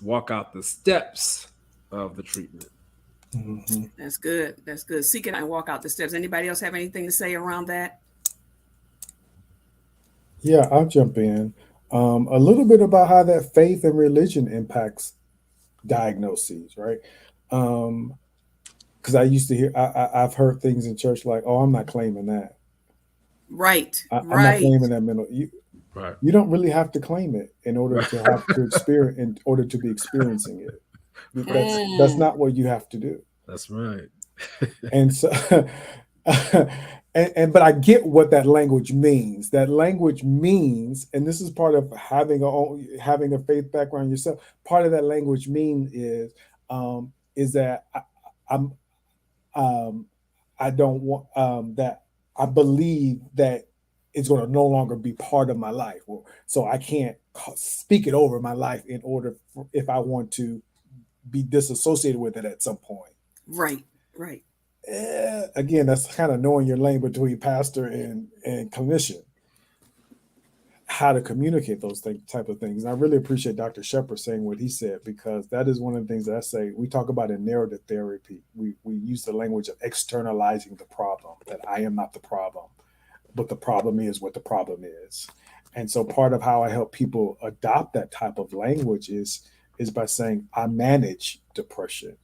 Speaker 3: walk out the steps of the treatment.
Speaker 1: That's good. That's good. Seek it and walk out the steps. Anybody else have anything to say around that?
Speaker 4: Yeah, I'll jump in. A little bit about how that faith and religion impacts diagnoses, right? Because I used to hear, I've heard things in church like, "Oh, I'm not claiming that.
Speaker 1: Right.
Speaker 4: I'm not claiming that mental."
Speaker 3: Right.
Speaker 4: You don't really have to claim it in order to have to experience, in order to be experiencing it. That's not what you have to do.
Speaker 3: That's right.
Speaker 4: And so, but I get what that language means. That language means, and this is part of having a faith background yourself. Part of that language is that I don't want that I believe that it's going to no longer be part of my life, so I can't speak it over my life in order if I want to be disassociated with it at some point.
Speaker 1: Right.
Speaker 4: Again, that's kind of knowing your lane between pastor and clinician, how to communicate those type of things. And I really appreciate Dr. Shepard saying what he said, because that is one of the things that I say. We talk about in narrative therapy. We use the language of externalizing the problem, that I am not the problem, but the problem is what the problem is. And so part of how I help people adopt that type of language is by saying, I manage depression,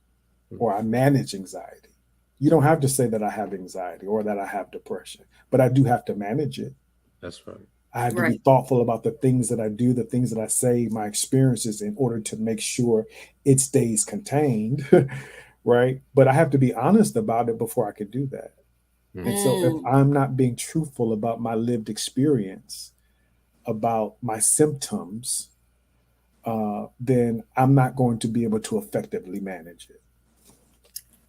Speaker 4: or I manage anxiety. You don't have to say that I have anxiety or that I have depression, but I do have to manage it.
Speaker 3: That's right.
Speaker 4: I have to be thoughtful about the things that I do, the things that I say, my experiences, in order to make sure it stays contained, right? But I have to be honest about it before I could do that. And so if I'm not being truthful about my lived experience, about my symptoms, then I'm not going to be able to effectively manage it.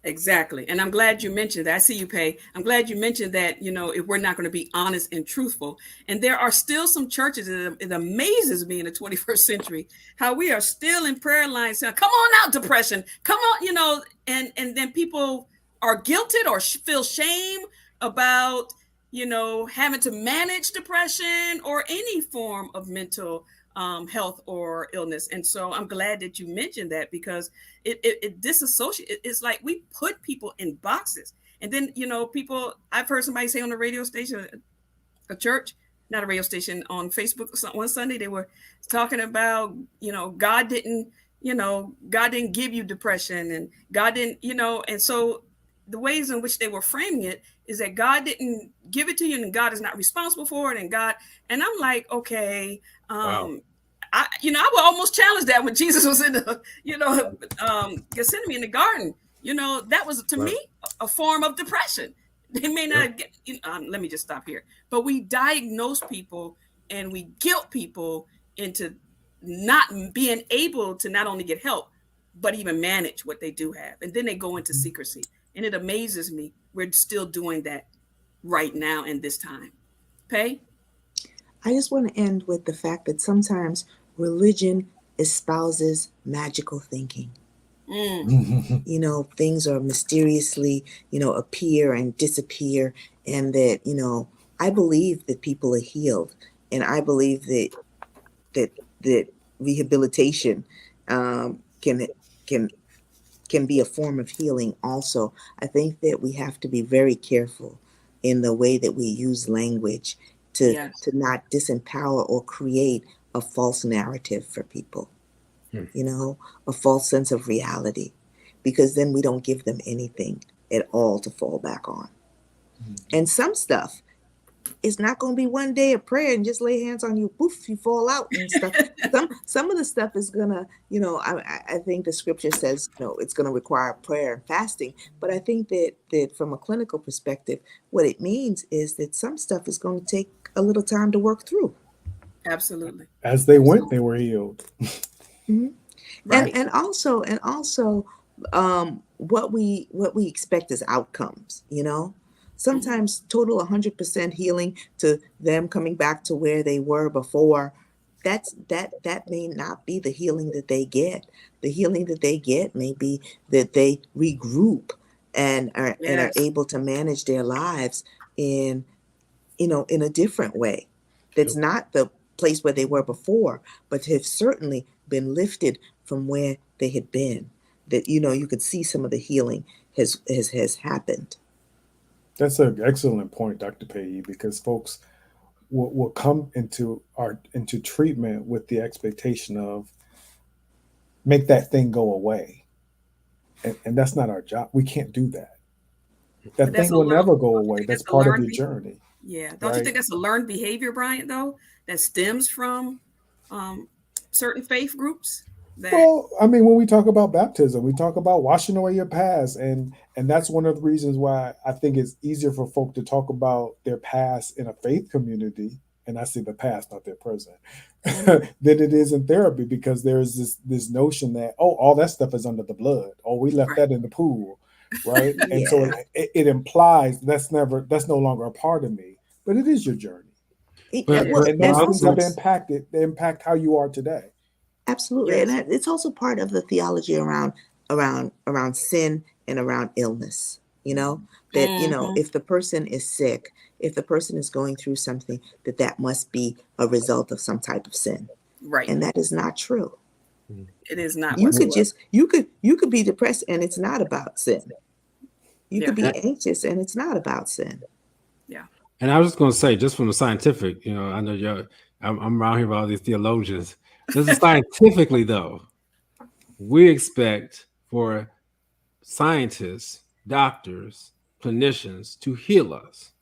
Speaker 1: Exactly. And I'm glad you mentioned that. I see you, Pay. I'm glad you mentioned that, if we're not going to be honest and truthful. And there are still some churches, it amazes me in the 21st century, how we are still in prayer lines saying, come on out, depression. Come on, and then people are guilted or feel shame about, having to manage depression or any form of mental health or illness. And so I'm glad that you mentioned that, because it disassociates. It's like we put people in boxes. And then, people, I've heard somebody say on the radio station, a church, not a radio station, on Facebook one Sunday, they were talking about, God didn't give you depression, and God didn't, and so the ways in which they were framing it is that God didn't give it to you and God is not responsible for it. And I'm like, okay,
Speaker 3: Wow.
Speaker 1: I would almost challenge that when Jesus was in the, Gethsemane in the garden, that was to me a form of depression. They may not get, let me just stop here, but we diagnose people and we guilt people into not being able to not only get help, but even manage what they do have. And then they go into secrecy. And it amazes me we're still doing that right now in this time. Pay?
Speaker 2: I just want to end with the fact that sometimes religion espouses magical thinking. Things are mysteriously, appear and disappear. And that, I believe that people are healed. And I believe that rehabilitation can be a form of healing also. I think that we have to be very careful in the way that we use language to not disempower or create a false narrative for people, a false sense of reality, because then we don't give them anything at all to fall back on. And some stuff it's not going to be one day of prayer and just lay hands on you, poof, you fall out and stuff. Some of the stuff is gonna, I think the scripture says, it's going to require prayer and fasting. But I think that from a clinical perspective, what it means is that some stuff is going to take a little time to work through.
Speaker 1: Absolutely.
Speaker 4: As they went, they were healed.
Speaker 2: Mm-hmm.
Speaker 1: Right.
Speaker 2: And also, what we expect is outcomes. Sometimes total 100% healing to them coming back to where they were before. That may not be the healing that they get. The healing that they get may be that they regroup and are able to manage their lives in a different way. That's not the place where they were before, but have certainly been lifted from where they had been. That you could see some of the healing has happened.
Speaker 4: That's an excellent point, Dr. Pei, because folks will come into treatment with the expectation of make that thing go away, and that's not our job. We can't do that. That thing will never go away. That's part of your journey.
Speaker 1: Yeah. Don't you think that's a learned behavior, Bryant, though, that stems from certain faith groups?
Speaker 4: Well, I mean, when we talk about baptism, we talk about washing away your past, and that's one of the reasons why I think it's easier for folk to talk about their past in a faith community, and I say the past, not their present, than it is in therapy, because there's this notion that, all that stuff is under the blood, we left that in the pool, right?
Speaker 2: Yeah.
Speaker 4: And so it implies that's no longer a part of me, but it is your journey. And those things they impact how you are today.
Speaker 2: Absolutely. Yes. And it's also part of the theology around sin and around illness, that, if the person is sick, if the person is going through something, that must be a result of some type of sin.
Speaker 1: Right.
Speaker 2: And that is not true.
Speaker 1: It is not.
Speaker 2: You could be depressed and it's not about sin. You could be anxious and it's not about sin.
Speaker 1: Yeah.
Speaker 3: And I was just going to say, just from the scientific, I know I'm around here with all these theologians. This is scientifically, though, we expect for scientists, doctors, clinicians to heal us.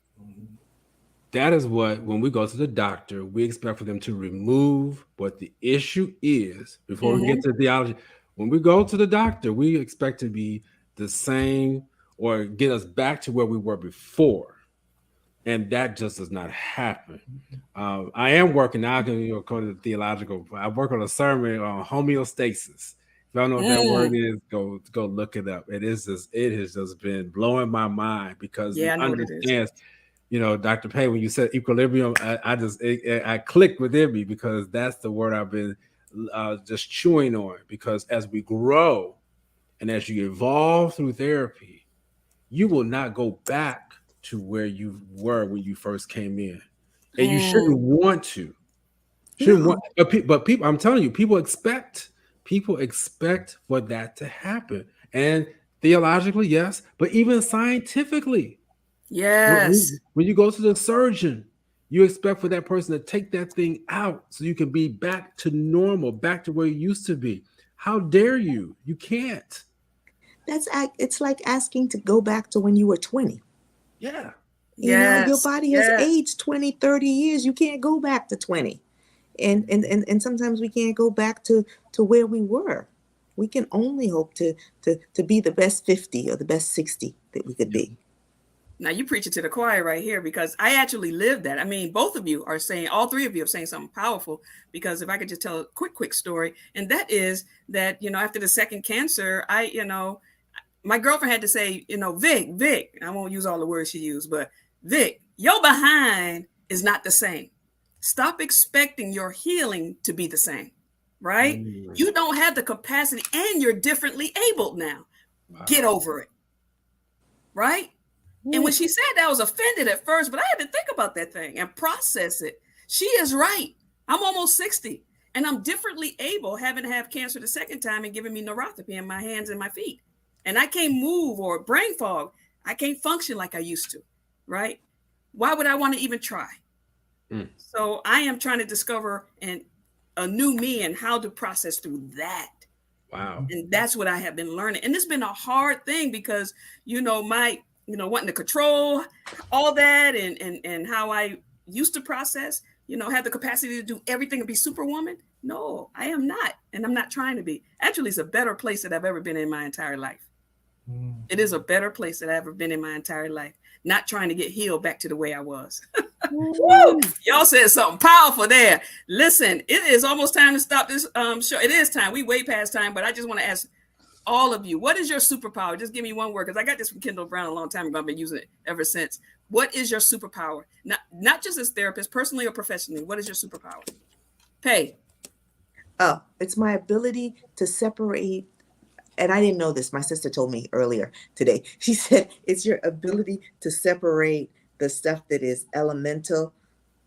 Speaker 3: That is what, when we go to the doctor, we expect for them to remove what the issue is before we get to theology. When we go to the doctor, we expect to be the same or get us back to where we were before. And that just does not happen. I am working now, go to the theological. I work on a sermon on homeostasis. If y'all know what that word is, go look it up. It has just been blowing my mind because we understand. Dr. Pei, when you said equilibrium, I clicked within me because that's the word I've been just chewing on. Because as we grow and as you evolve through therapy, you will not go back to where you were when you first came in, and you shouldn't want to. But people, I'm telling you, people expect for that to happen, and theologically, yes, but even scientifically,
Speaker 1: yes.
Speaker 3: When you go to the surgeon, you expect for that person to take that thing out so you can be back to normal, back to where you used to be. How dare you? You can't.
Speaker 2: It's like asking to go back to when you were 20.
Speaker 3: Yeah.
Speaker 2: Your body has aged 20, 30 years. You can't go back to 20. And sometimes we can't go back to where we were. We can only hope to be the best 50 or the best 60 that we could be.
Speaker 1: Now you preach it to the choir right here, because I actually lived that. I mean, both of you are saying, all three of you are saying something powerful, because if I could just tell a quick story, and that is that, after the second cancer, my girlfriend had to say, Vic, I won't use all the words she used, but Vic, your behind is not the same. Stop expecting your healing to be the same, right? You don't have the capacity and you're differently abled now. Wow. Get over it, right? And when she said that, I was offended at first, but I had to think about that thing and process it. She is right. I'm almost 60 and I'm differently able, having to have cancer the second time and giving me neuropathy in my hands and my feet. And I can't move, or brain fog. I can't function like I used to, right? Why would I want to even try? So I am trying to discover a new me and how to process through that.
Speaker 3: Wow.
Speaker 1: And that's what I have been learning. And it's been a hard thing because, my wanting to control all that and how I used to process, have the capacity to do everything and be superwoman. No, I am not. And I'm not trying to be. Actually, it's a better place that I've ever been in my entire life. It is a better place that I've ever been in my entire life. Not trying to get healed back to the way I was. Woo! Y'all said something powerful there. Listen, it is almost time to stop this show. It is time. We way past time, but I just want to ask all of you, what is your superpower? Just give me one word, because I got this from Kendall Brown a long time ago. I've been using it ever since. What is your superpower? Not just as therapist, personally or professionally. What is your superpower? Pay.
Speaker 2: Oh, it's my ability to separate. And I didn't know this. My sister told me earlier today. She said it's your ability to separate the stuff that is elemental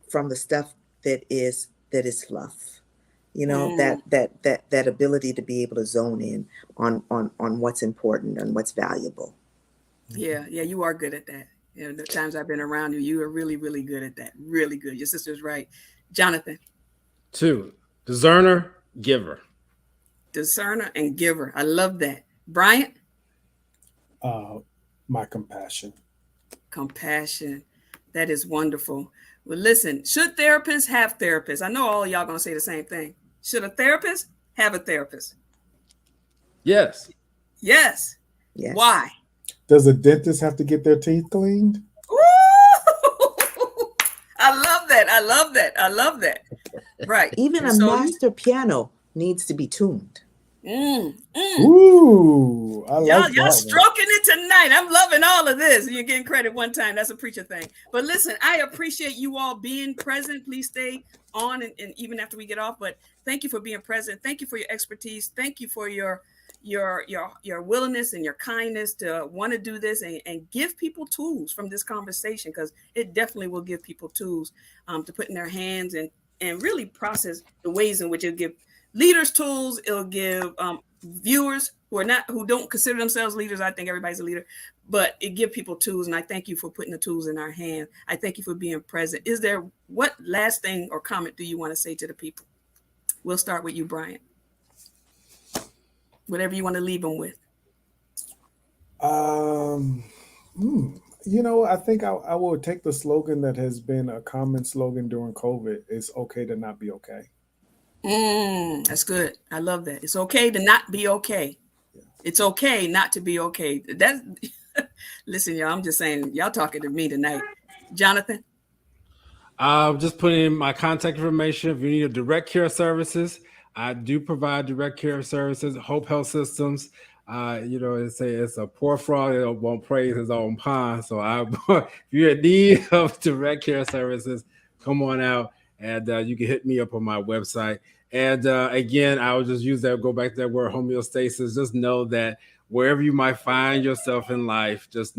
Speaker 2: from the stuff that is fluff. That ability to be able to zone in on what's important and what's valuable.
Speaker 1: Yeah, you are good at that. The times I've been around you, you are really, really good at that. Really good. Your sister's right. Jonathan.
Speaker 3: 2, discerner, giver.
Speaker 1: Discerner and giver. I love that. Bryant.
Speaker 4: My compassion.
Speaker 1: Compassion. That is wonderful. Well, listen, should therapists have therapists? I know all of y'all going to say the same thing. Should a therapist have a therapist?
Speaker 3: Yes.
Speaker 2: Yes.
Speaker 1: Why?
Speaker 4: Does a dentist have to get their teeth cleaned?
Speaker 1: Ooh! I love that. I love that. Right.
Speaker 2: Even a master piano needs to be tuned.
Speaker 4: Ooh, I like
Speaker 1: y'all stroking it tonight. I'm loving all of this. You're getting credit one time. That's a preacher thing. But listen, I appreciate you all being present. Please stay on and even after we get off. But thank you for being present. Thank you for your expertise. Thank you for your willingness and your kindness to want to do this and give people tools from this conversation, because it definitely will give people tools to put in their hands and really process the ways in which it'll give leaders tools. It'll give viewers who don't consider themselves leaders. I think everybody's a leader, but it give people tools. And I thank you for putting the tools in our hand. I thank you for being present. What last thing or comment do you want to say to the people? We'll start with you, Bryant. Whatever you want to leave them with.
Speaker 4: I think I will take the slogan that has been a common slogan during COVID. It's okay to not be okay.
Speaker 1: That's good. I love that. It's okay to not be okay.
Speaker 4: Yeah.
Speaker 1: It's okay not to be okay. Listen, y'all, I'm just saying, y'all talking to me tonight. Jonathan?
Speaker 3: Just putting in my contact information. If you need a direct care services, I do provide direct care services. Hope Health Systems. It's a poor frog that won't praise his own pond. So if you're in need of direct care services, come on out and you can hit me up on my website. And again, I would just go back to that word homeostasis. Just know that wherever you might find yourself in life, just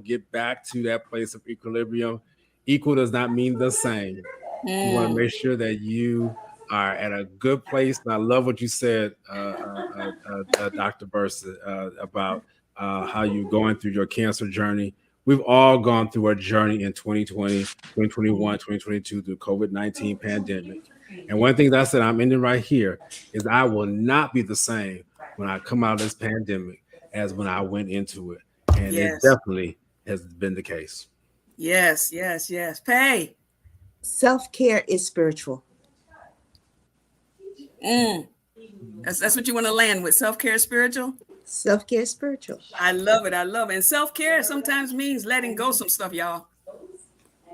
Speaker 3: get back to that place of equilibrium. Equal does not mean the same. You want to make sure that you are at a good place. And I love what you said, Dr. Bursa, about how you're going through your cancer journey. We've all gone through a journey in 2020, 2021, 2022 through COVID-19 pandemic. And one thing that I said, I'm ending right here, is I will not be the same when I come out of this pandemic as when I went into it. And It definitely has been the case.
Speaker 1: Yes. Pay.
Speaker 2: Self-care is spiritual.
Speaker 1: That's what you want to land with. Self-care is spiritual?
Speaker 2: Self-care is spiritual.
Speaker 1: I love it. And self-care sometimes means letting go some stuff, y'all.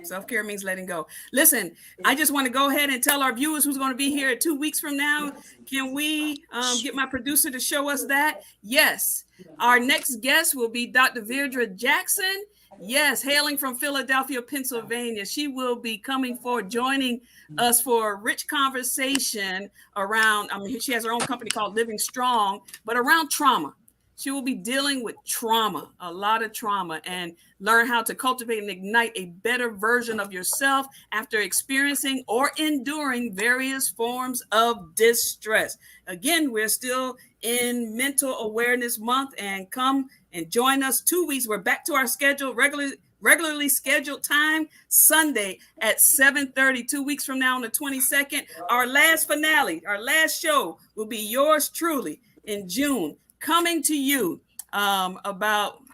Speaker 1: Self-care means letting go. Listen, I just want to go ahead and tell our viewers who's going to be here 2 weeks from now. Can we get my producer to show us that? Yes. Our next guest will be Dr. Virdra Jackson. Yes, hailing from Philadelphia, Pennsylvania. She will be coming forward, joining us for a rich conversation around, she has her own company called Living Strong, but around trauma. She will be dealing with trauma, a lot of trauma, and learn how to cultivate and ignite a better version of yourself after experiencing or enduring various forms of distress. Again, we're still in Mental Awareness Month, and come and join us 2 weeks. We're back to our schedule, regularly scheduled time, Sunday at 7:30, 2 weeks from now on the 22nd. Our last finale, our last show will be yours truly in June, coming to you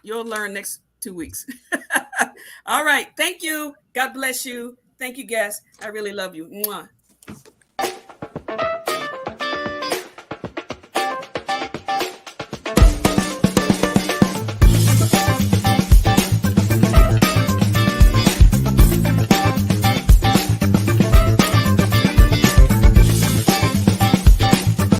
Speaker 1: you'll learn next 2 weeks. All right. Thank you. God bless you. Thank you, guests. I really love you. Mwah.